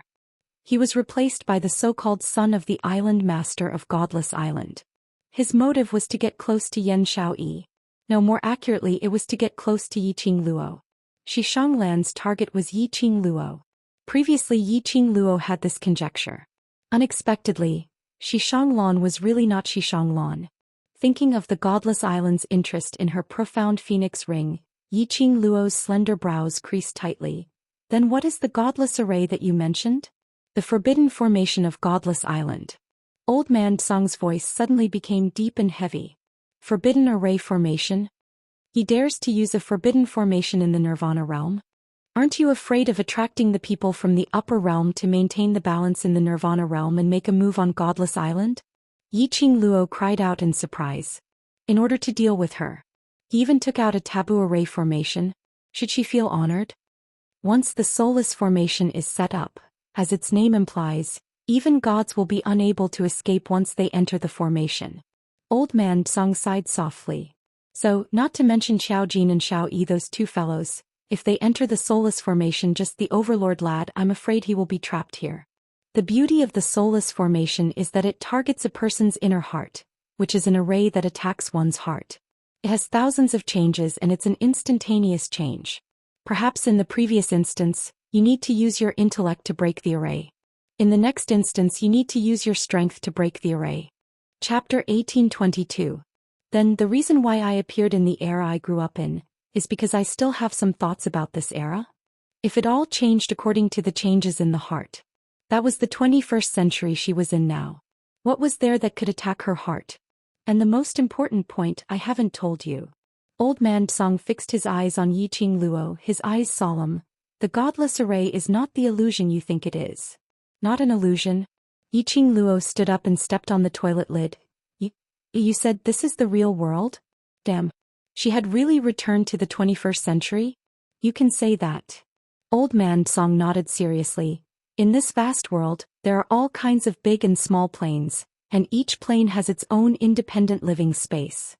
He was replaced by the so-called son of the island master of Godless Island. His motive was to get close to Yan Xiaoyi. No, more accurately, it was to get close to Yiqing Luo. Xianxia's target was Yiqing Luo. Previously, Yiqing Luo had this conjecture. Unexpectedly, Xianxia was really not Xianxia. Thinking of the Godless Island's interest in her profound phoenix ring, Yiqing Luo's slender brows creased tightly. Then what is the Godless Array that you mentioned? The forbidden formation of Godless Island. Old man Song's voice suddenly became deep and heavy. Forbidden Array formation? He dares to use a forbidden formation in the Nirvana realm? Aren't you afraid of attracting the people from the upper realm to maintain the balance in the Nirvana realm and make a move on Godless Island? Yiqing Luo cried out in surprise. In order to deal with her, he even took out a taboo array formation. Should she feel honored? Once the soulless formation is set up, as its name implies, even gods will be unable to escape once they enter the formation. Old man Song sighed softly. So, not to mention Xiaojin and Xiaoyi, those 2 fellows, if they enter the soulless formation, just the overlord lad, I'm afraid he will be trapped here. The beauty of the soulless formation is that it targets a person's inner heart, which is an array that attacks one's heart. It has thousands of changes and it's an instantaneous change. Perhaps in the previous instance, you need to use your intellect to break the array. In the next instance, you need to use your strength to break the array. Chapter 1822. Then, the reason why I appeared in the era I grew up in is because I still have some thoughts about this era. If it all changed according to the changes in the heart, that was the 21st century she was in now. What was there that could attack her heart? And the most important point I haven't told you. Old Man Song fixed his eyes on Yiqing Luo, his eyes solemn. The godless array is not the illusion you think it is. Not an illusion. Yiqing Luo stood up and stepped on the toilet lid. You said this is the real world? Damn. She had really returned to the 21st century? You can say that. Old Man Song nodded seriously. In this vast world, there are all kinds of big and small planes, and each plane has its own independent living space.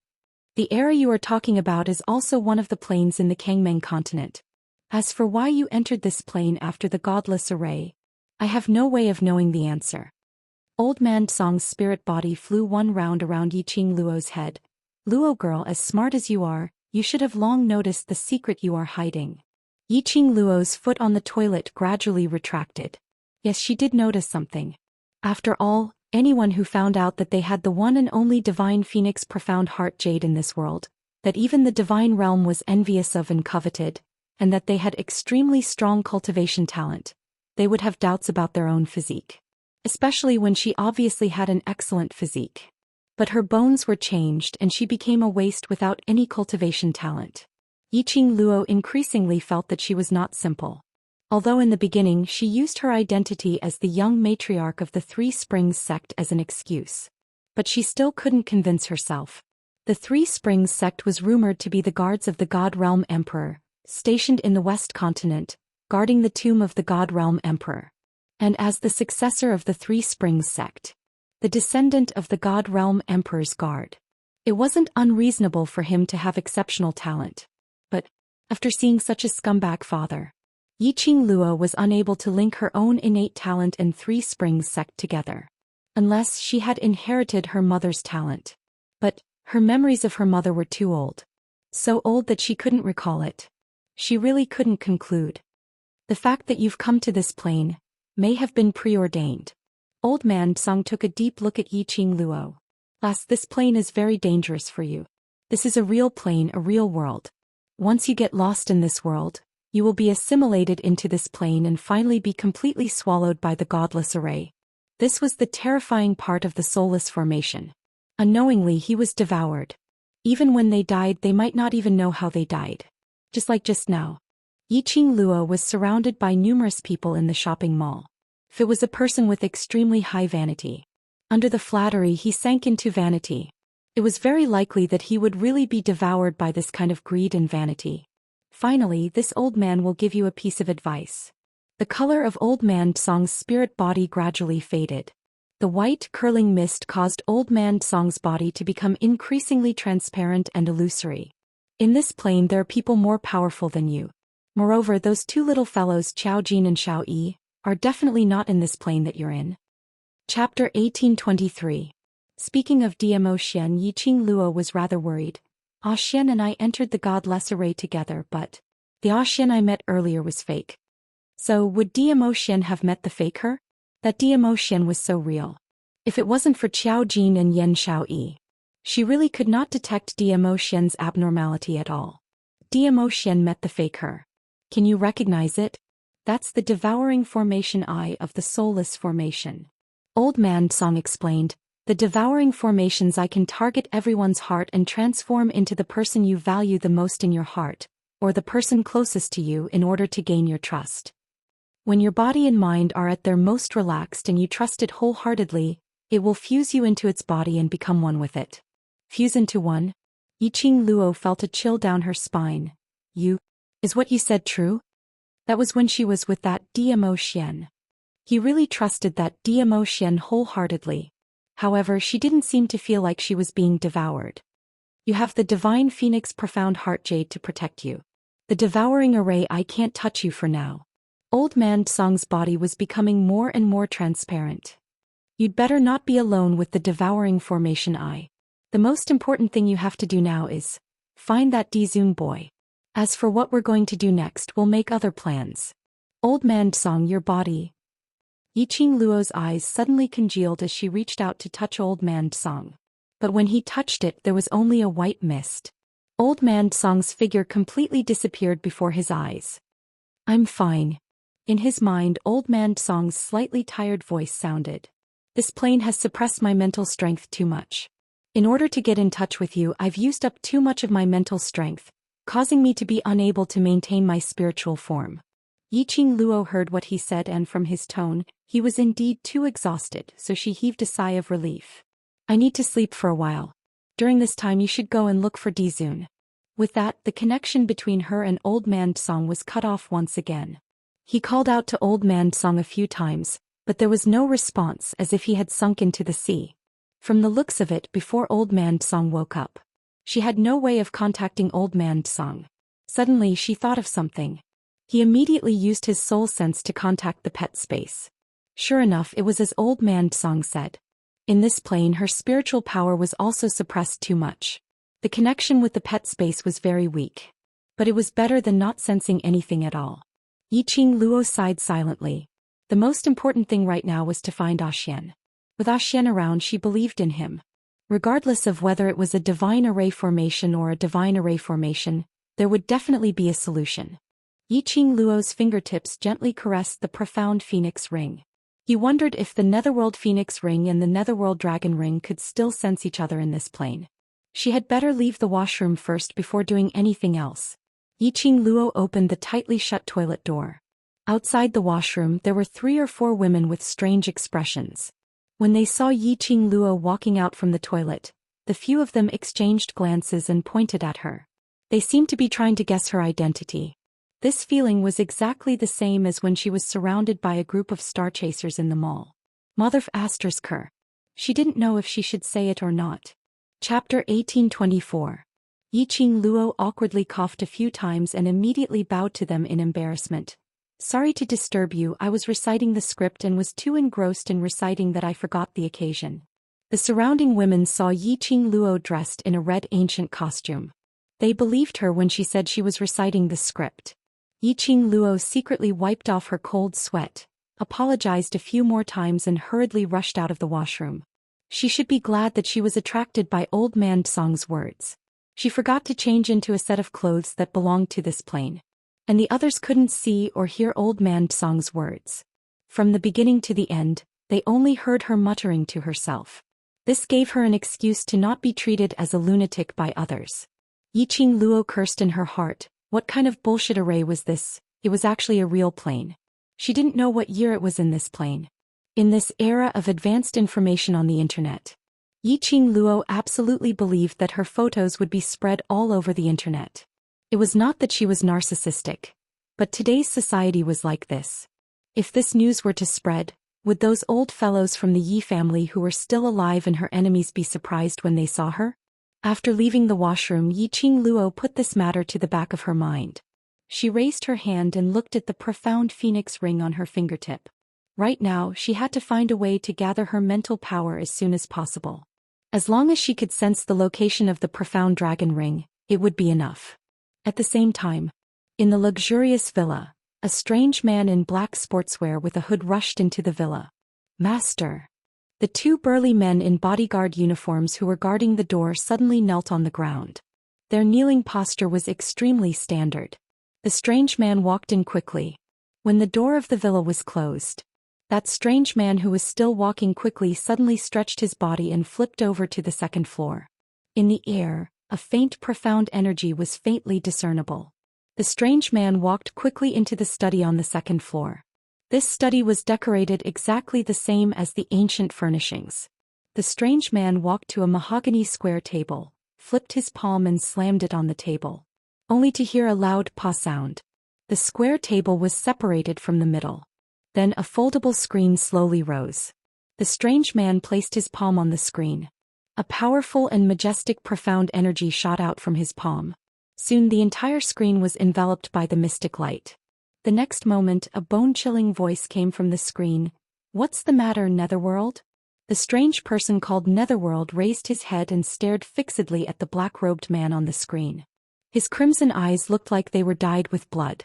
The era you are talking about is also one of the planes in the Kangmeng continent. As for why you entered this plane after the godless array, I have no way of knowing the answer. Old Man Song's spirit body flew one round around Yiqing Luo's head. Luo girl, as smart as you are, you should have long noticed the secret you are hiding. Yiqing Luo's foot on the toilet gradually retracted. Yes, she did notice something. After all, anyone who found out that they had the one and only divine phoenix profound heart jade in this world, that even the divine realm was envious of and coveted, and that they had extremely strong cultivation talent, they would have doubts about their own physique. Especially when she obviously had an excellent physique. But her bones were changed and she became a waste without any cultivation talent. Yiqing Luo increasingly felt that she was not simple. Although in the beginning she used her identity as the young matriarch of the Three Springs sect as an excuse. But she still couldn't convince herself. The Three Springs sect was rumored to be the guards of the God Realm Emperor, stationed in the West Continent, guarding the tomb of the God Realm Emperor. And as the successor of the Three Springs sect, the descendant of the God Realm Emperor's guard, it wasn't unreasonable for him to have exceptional talent. But, after seeing such a scumbag father, Yiqing Luo was unable to link her own innate talent and Three Springs sect together. Unless she had inherited her mother's talent. But, her memories of her mother were too old. So old that she couldn't recall it. She really couldn't conclude. The fact that you've come to this plane may have been preordained. Old Man Song took a deep look at Yiqing Luo. Lass, this plane is very dangerous for you. This is a real plane, a real world. Once you get lost in this world, you will be assimilated into this plane and finally be completely swallowed by the godless array. This was the terrifying part of the soulless formation. Unknowingly he was devoured. Even when they died they might not even know how they died. Just like just now. Yiqing Luo was surrounded by numerous people in the shopping mall. If it was a person with extremely high vanity. Under the flattery he sank into vanity. It was very likely that he would really be devoured by this kind of greed and vanity. Finally, this old man will give you a piece of advice. The color of Old Man Song's spirit body gradually faded. The white, curling mist caused Old Man Song's body to become increasingly transparent and illusory. In this plane there are people more powerful than you. Moreover, those two little fellows Xiao Jin and Xiao Yi are definitely not in this plane that you're in. Chapter 1823. Speaking of Zhou Xian, Yiqing Luo was rather worried. Zhou Xian and I entered the godless array together, but the Zhou Xian I met earlier was fake. So would Zhou Xian have met the fake her? That Zhou Xian was so real. If it wasn't for Xiao Jin and Yan Xiao Yi, she really could not detect Zhou Xian's abnormality at all. Zhou Xian met the fake her. Can you recognize it? That's the devouring formation eye of the soulless formation. Old Man Song explained, the devouring formation's eye can target everyone's heart and transform into the person you value the most in your heart, or the person closest to you in order to gain your trust. When your body and mind are at their most relaxed and you trust it wholeheartedly, it will fuse you into its body and become one with it. Fuse into one? Yiqing Luo felt a chill down her spine. Is what you said true? That was when she was with that Zhou Xian. He really trusted that Zhou Xian wholeheartedly. However, she didn't seem to feel like she was being devoured. You have the divine phoenix profound heart jade to protect you. The devouring array I can't touch you for now. Old Man Song's body was becoming more and more transparent. You'd better not be alone with the devouring formation eye. The most important thing you have to do now is find that Dizun boy. As for what we're going to do next, we'll make other plans. Old Man Song, your body. Yiqing Luo's eyes suddenly congealed as she reached out to touch Old Man Song. But when he touched it, there was only a white mist. Old Man Song's figure completely disappeared before his eyes. I'm fine. In his mind, Old Man Song's slightly tired voice sounded. This plane has suppressed my mental strength too much. In order to get in touch with you, I've used up too much of my mental strength, causing me to be unable to maintain my spiritual form. Yiqing Luo heard what he said, and from his tone, he was indeed too exhausted, so she heaved a sigh of relief. I need to sleep for a while. During this time you should go and look for Dizun. With that, the connection between her and Old Man Tsong was cut off once again. He called out to Old Man Tsong a few times, but there was no response, as if he had sunk into the sea. From the looks of it, before Old Man Tsong woke up, she had no way of contacting Old Man Tsong. Suddenly she thought of something. He immediately used his soul sense to contact the pet space. Sure enough, it was as Old Man Tsong said. In this plane, her spiritual power was also suppressed too much. The connection with the pet space was very weak. But it was better than not sensing anything at all. Yiqing Luo sighed silently. The most important thing right now was to find Zhou Xian. With Zhou Xian around, she believed in him. Regardless of whether it was a divine array formation or a divine array formation, there would definitely be a solution. Yiqing Luo's fingertips gently caressed the profound phoenix ring. He wondered if the Netherworld Phoenix Ring and the Netherworld Dragon Ring could still sense each other in this plane. She had better leave the washroom first before doing anything else. Yiqing Luo opened the tightly shut toilet door. Outside the washroom there were 3 or 4 women with strange expressions. When they saw Yiqing Luo walking out from the toilet, the few of them exchanged glances and pointed at her. They seemed to be trying to guess her identity. This feeling was exactly the same as when she was surrounded by a group of star chasers in the mall. Mother Astersker. She didn't know if she should say it or not. Chapter 1824. Yiqing Luo awkwardly coughed a few times and immediately bowed to them in embarrassment. Sorry to disturb you, I was reciting the script and was too engrossed in reciting that I forgot the occasion. The surrounding women saw Yiqing Luo dressed in a red ancient costume. They believed her when she said she was reciting the script. Yiqing Luo secretly wiped off her cold sweat, apologized a few more times and hurriedly rushed out of the washroom. She should be glad that she was attracted by Old Man Tsong's words. She forgot to change into a set of clothes that belonged to this plane. And the others couldn't see or hear Old Man Tsong's words. From the beginning to the end, they only heard her muttering to herself. This gave her an excuse to not be treated as a lunatic by others. Yiqing Luo cursed in her heart. What kind of bullshit array was this? It was actually a real plane. She didn't know what year it was in this plane. In this era of advanced information on the internet, Yiqing Luo absolutely believed that her photos would be spread all over the internet. It was not that she was narcissistic, but today's society was like this. If this news were to spread, would those old fellows from the Yi family who were still alive and her enemies be surprised when they saw her? After leaving the washroom, Yiqing Luo put this matter to the back of her mind. She raised her hand and looked at the profound phoenix ring on her fingertip. Right now, she had to find a way to gather her mental power as soon as possible. As long as she could sense the location of the profound dragon ring, it would be enough. At the same time, in the luxurious villa, a strange man in black sportswear with a hood rushed into the villa. Master. The 2 burly men in bodyguard uniforms who were guarding the door suddenly knelt on the ground. Their kneeling posture was extremely standard. The strange man walked in quickly. When the door of the villa was closed, that strange man who was still walking quickly suddenly stretched his body and flipped over to the 2nd floor. In the air, a faint profound energy was faintly discernible. The strange man walked quickly into the study on the 2nd floor. This study was decorated exactly the same as the ancient furnishings. The strange man walked to a mahogany square table, flipped his palm and slammed it on the table, only to hear a loud "pa" sound. The square table was separated from the middle. Then a foldable screen slowly rose. The strange man placed his palm on the screen. A powerful and majestic profound energy shot out from his palm. Soon the entire screen was enveloped by the mystic light. The next moment, a bone-chilling voice came from the screen. "What's the matter, Netherworld?" The strange person called Netherworld raised his head and stared fixedly at the black-robed man on the screen. His crimson eyes looked like they were dyed with blood.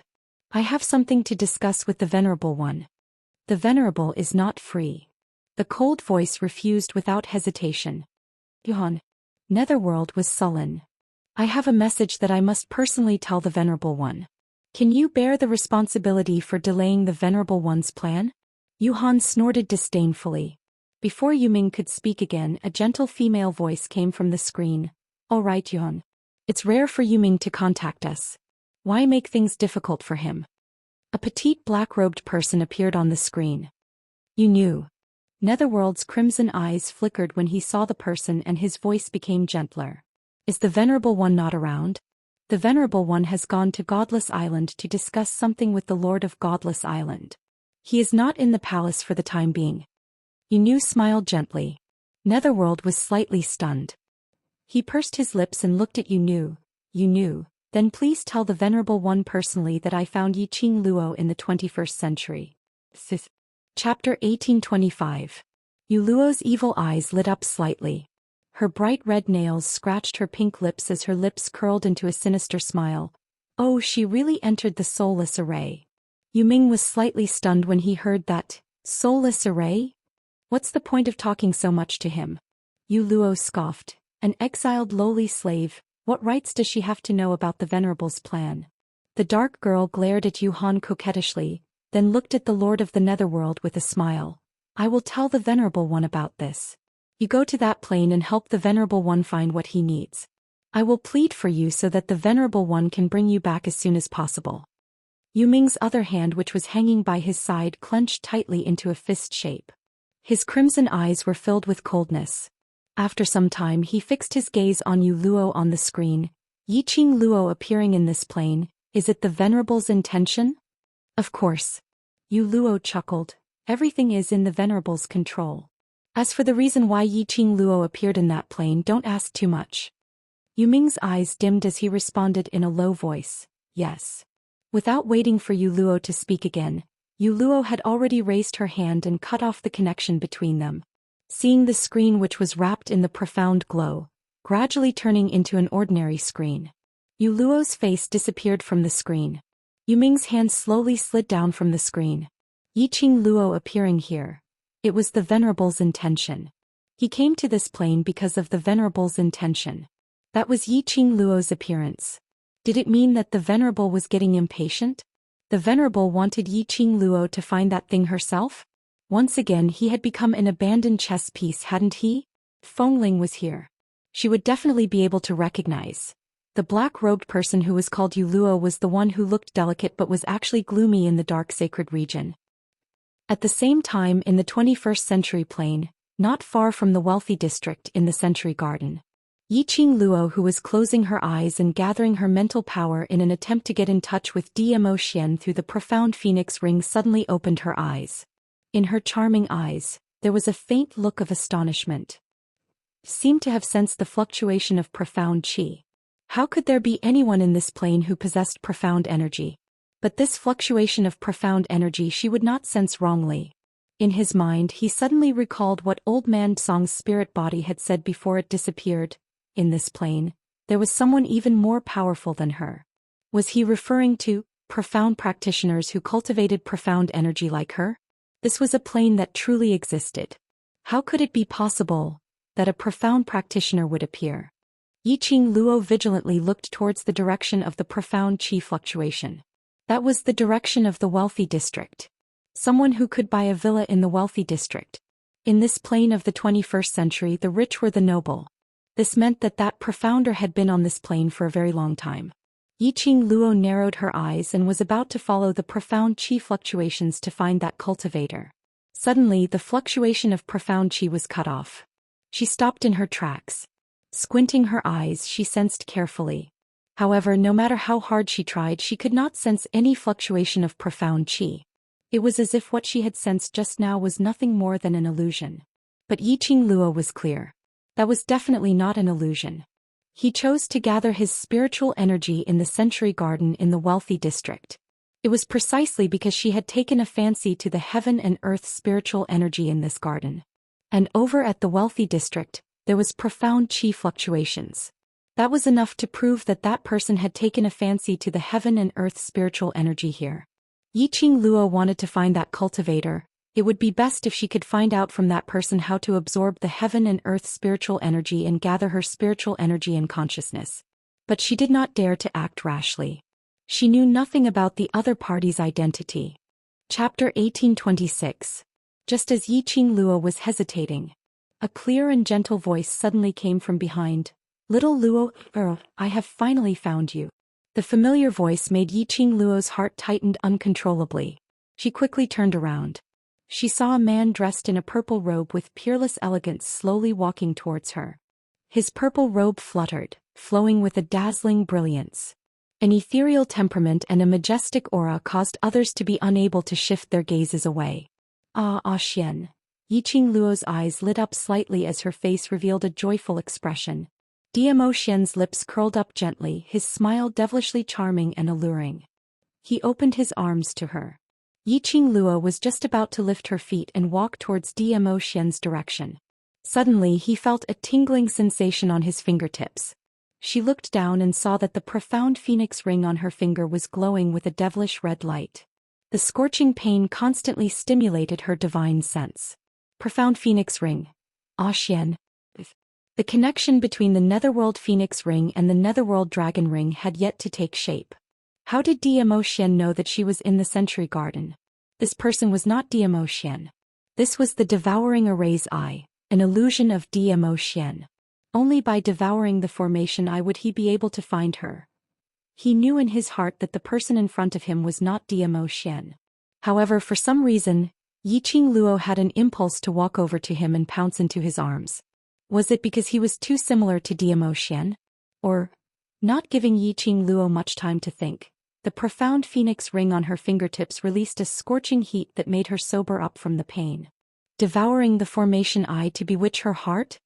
"I have something to discuss with the Venerable One." "The Venerable is not free." The cold voice refused without hesitation. "Yuhan." Netherworld was sullen. "I have a message that I must personally tell the Venerable One. Can you bear the responsibility for delaying the Venerable One's plan?" Yuhan snorted disdainfully. Before Yuming could speak again, a gentle female voice came from the screen. All right, Yuan. It's rare for Yuming to contact us. Why make things difficult for him? A petite black-robed person appeared on the screen. You knew. Netherworld's crimson eyes flickered when he saw the person and his voice became gentler. Is the Venerable One not around? The Venerable One has gone to Godless Island to discuss something with the Lord of Godless Island. He is not in the palace for the time being. Yu smiled gently. Netherworld was slightly stunned. He pursed his lips and looked at Yu. Then please tell the Venerable One personally that I found Yiqing Luo in the 21st century. Chapter 1825. Yu Luo's evil eyes lit up slightly. Her bright red nails scratched her pink lips as her lips curled into a sinister smile. Oh, she really entered the soulless array. Yuming was slightly stunned when he heard that. Soulless array? What's the point of talking so much to him? Yu Luo scoffed. An exiled lowly slave, what rights does she have to know about the Venerable's plan? The dark girl glared at Yu Han coquettishly, then looked at the Lord of the Netherworld with a smile. I will tell the Venerable One about this. You go to that plane and help the Venerable One find what he needs. I will plead for you so that the Venerable One can bring you back as soon as possible. Yuming's other hand, which was hanging by his side, clenched tightly into a fist shape. His crimson eyes were filled with coldness. After some time he fixed his gaze on Yu Luo on the screen. Yiqing Luo appearing in this plane, is it the Venerable's intention? Of course. Yu Luo chuckled. Everything is in the Venerable's control. As for the reason why Yiqing Luo appeared in that plane, don't ask too much. Yuming's eyes dimmed as he responded in a low voice. Yes. Without waiting for Yu Luo to speak again, Yu Luo had already raised her hand and cut off the connection between them. Seeing the screen, which was wrapped in the profound glow, gradually turning into an ordinary screen. Yu Luo's face disappeared from the screen. Yuming's hand slowly slid down from the screen. Yiqing Luo appearing here. It was the Venerable's intention. He came to this plane because of the Venerable's intention. That was Yiqing Luo's appearance. Did it mean that the Venerable was getting impatient? The Venerable wanted Yiqing Luo to find that thing herself? Once again he had become an abandoned chess piece, hadn't he? Fengling was here. She would definitely be able to recognize. The black-robed person who was called Yu Luo was the one who looked delicate but was actually gloomy in the dark sacred region. At the same time, in the 21st century plane, not far from the wealthy district in the Century Garden, Yiqing Luo, who was closing her eyes and gathering her mental power in an attempt to get in touch with Zhou Xian through the profound phoenix ring, suddenly opened her eyes. In her charming eyes, there was a faint look of astonishment. Seemed to have sensed the fluctuation of profound qi. How could there be anyone in this plane who possessed profound energy? But this fluctuation of profound energy she would not sense wrongly. In his mind he suddenly recalled what Old Man Song's spirit body had said before it disappeared. In this plane, there was someone even more powerful than her. Was he referring to profound practitioners who cultivated profound energy like her? This was a plane that truly existed. How could it be possible that a profound practitioner would appear? Yiqing Luo vigilantly looked towards the direction of the profound qi fluctuation. That was the direction of the wealthy district. Someone who could buy a villa in the wealthy district. In this plane of the 21st century, the rich were the noble. This meant that that profounder had been on this plane for a very long time. Yiqing Luo narrowed her eyes and was about to follow the profound qi fluctuations to find that cultivator. Suddenly, the fluctuation of profound qi was cut off. She stopped in her tracks. Squinting her eyes, she sensed carefully. However, no matter how hard she tried, she could not sense any fluctuation of profound qi. It was as if what she had sensed just now was nothing more than an illusion. But Yiqing Luo was clear. That was definitely not an illusion. He chose to gather his spiritual energy in the Century Garden in the wealthy district. It was precisely because she had taken a fancy to the heaven and earth spiritual energy in this garden. And over at the wealthy district, there was profound qi fluctuations. That was enough to prove that that person had taken a fancy to the heaven and earth spiritual energy here. Yiqing Luo wanted to find that cultivator. It would be best if she could find out from that person how to absorb the heaven and earth spiritual energy and gather her spiritual energy and consciousness. But she did not dare to act rashly. She knew nothing about the other party's identity. Chapter 1826. Just as Yiqing Luo was hesitating, a clear and gentle voice suddenly came from behind. Little Luo, I have finally found you. The familiar voice made Yiqing Luo's heart tighten uncontrollably. She quickly turned around. She saw a man dressed in a purple robe with peerless elegance slowly walking towards her. His purple robe fluttered, flowing with a dazzling brilliance. An ethereal temperament and a majestic aura caused others to be unable to shift their gazes away. Ah, Xian. Yiqing Luo's eyes lit up slightly as her face revealed a joyful expression. Dmo Xian's lips curled up gently, his smile devilishly charming and alluring. He opened his arms to her. Yiqing Luo was just about to lift her feet and walk towards Dmo Xian's direction. Suddenly he felt a tingling sensation on his fingertips. She looked down and saw that the profound phoenix ring on her finger was glowing with a devilish red light. The scorching pain constantly stimulated her divine sense. Profound phoenix ring. Ah Xian. The connection between the Netherworld Phoenix Ring and the Netherworld Dragon Ring had yet to take shape. How did Dmo Xian know that she was in the Century Garden? This person was not Dmo Xian. This was the Devouring Array's eye, an illusion of Dmo Xian. Only by devouring the formation eye would he be able to find her. He knew in his heart that the person in front of him was not Dmo Xian. However, for some reason, Yiqing Luo had an impulse to walk over to him and pounce into his arms. Was it because he was too similar to Dmo Xian? Or, not giving Yiqing Luo much time to think, the profound phoenix ring on her fingertips released a scorching heat that made her sober up from the pain. Devouring the formation eye to bewitch her heart?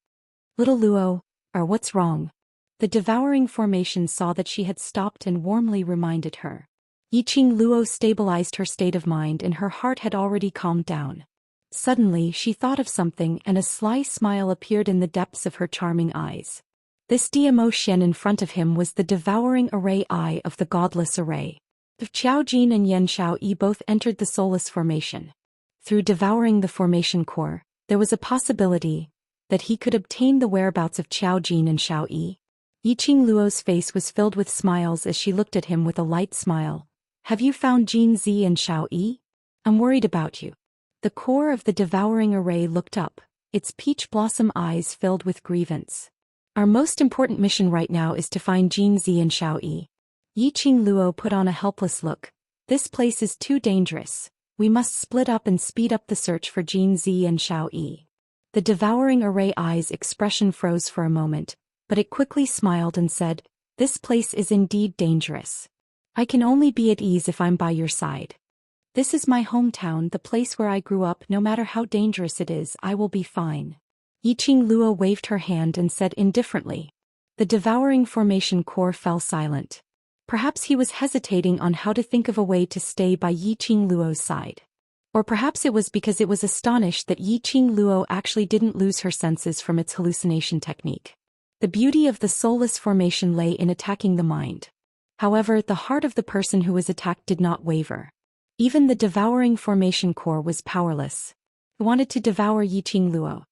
Little Luo, what's wrong? The devouring formation saw that she had stopped and warmly reminded her. Yiqing Luo stabilized her state of mind and her heart had already calmed down. Suddenly she thought of something and a sly smile appeared in the depths of her charming eyes. This Dmo Xian in front of him was the devouring array eye of the godless array. Qiao Jin and Yan Xiao Yi both entered the soulless formation. Through devouring the formation core, there was a possibility that he could obtain the whereabouts of Qiao Jin and Xiao Yi. Yiqing Luo's face was filled with smiles as she looked at him with a light smile. Have you found Jin Zi and Xiao Yi? I'm worried about you. The core of the devouring array looked up, its peach blossom eyes filled with grievance. Our most important mission right now is to find Jin Zi and Xiao Yi. Yiqing Luo put on a helpless look. This place is too dangerous. We must split up and speed up the search for Jin Zi and Xiao Yi. The devouring array eye's expression froze for a moment, but it quickly smiled and said, This place is indeed dangerous. I can only be at ease if I'm by your side. This is my hometown, the place where I grew up. No matter how dangerous it is, I will be fine. Yiqing Luo waved her hand and said indifferently. The devouring formation core fell silent. Perhaps he was hesitating on how to think of a way to stay by Yiqing Luo's side. Or perhaps it was because it was astonished that Yiqing Luo actually didn't lose her senses from its hallucination technique. The beauty of the soulless formation lay in attacking the mind. However, the heart of the person who was attacked did not waver. Even the devouring formation core was powerless. He wanted to devour Yiqing Luo.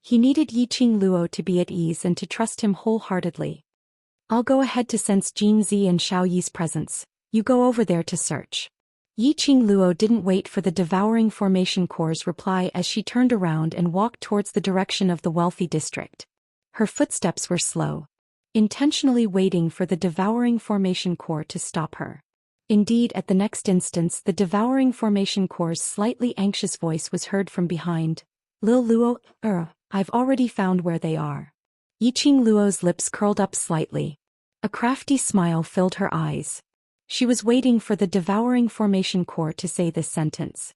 He needed Yiqing Luo to be at ease and to trust him wholeheartedly. I'll go ahead to sense Jin Zi and Xiao Yi's presence. You go over there to search. Yiqing Luo didn't wait for the devouring formation core's reply as she turned around and walked towards the direction of the wealthy district. Her footsteps were slow, intentionally waiting for the devouring formation core to stop her. Indeed, at the next instance, the devouring formation core's slightly anxious voice was heard from behind. Lil Luo, I've already found where they are. Yiqing Luo's lips curled up slightly. A crafty smile filled her eyes. She was waiting for the devouring formation core to say this sentence.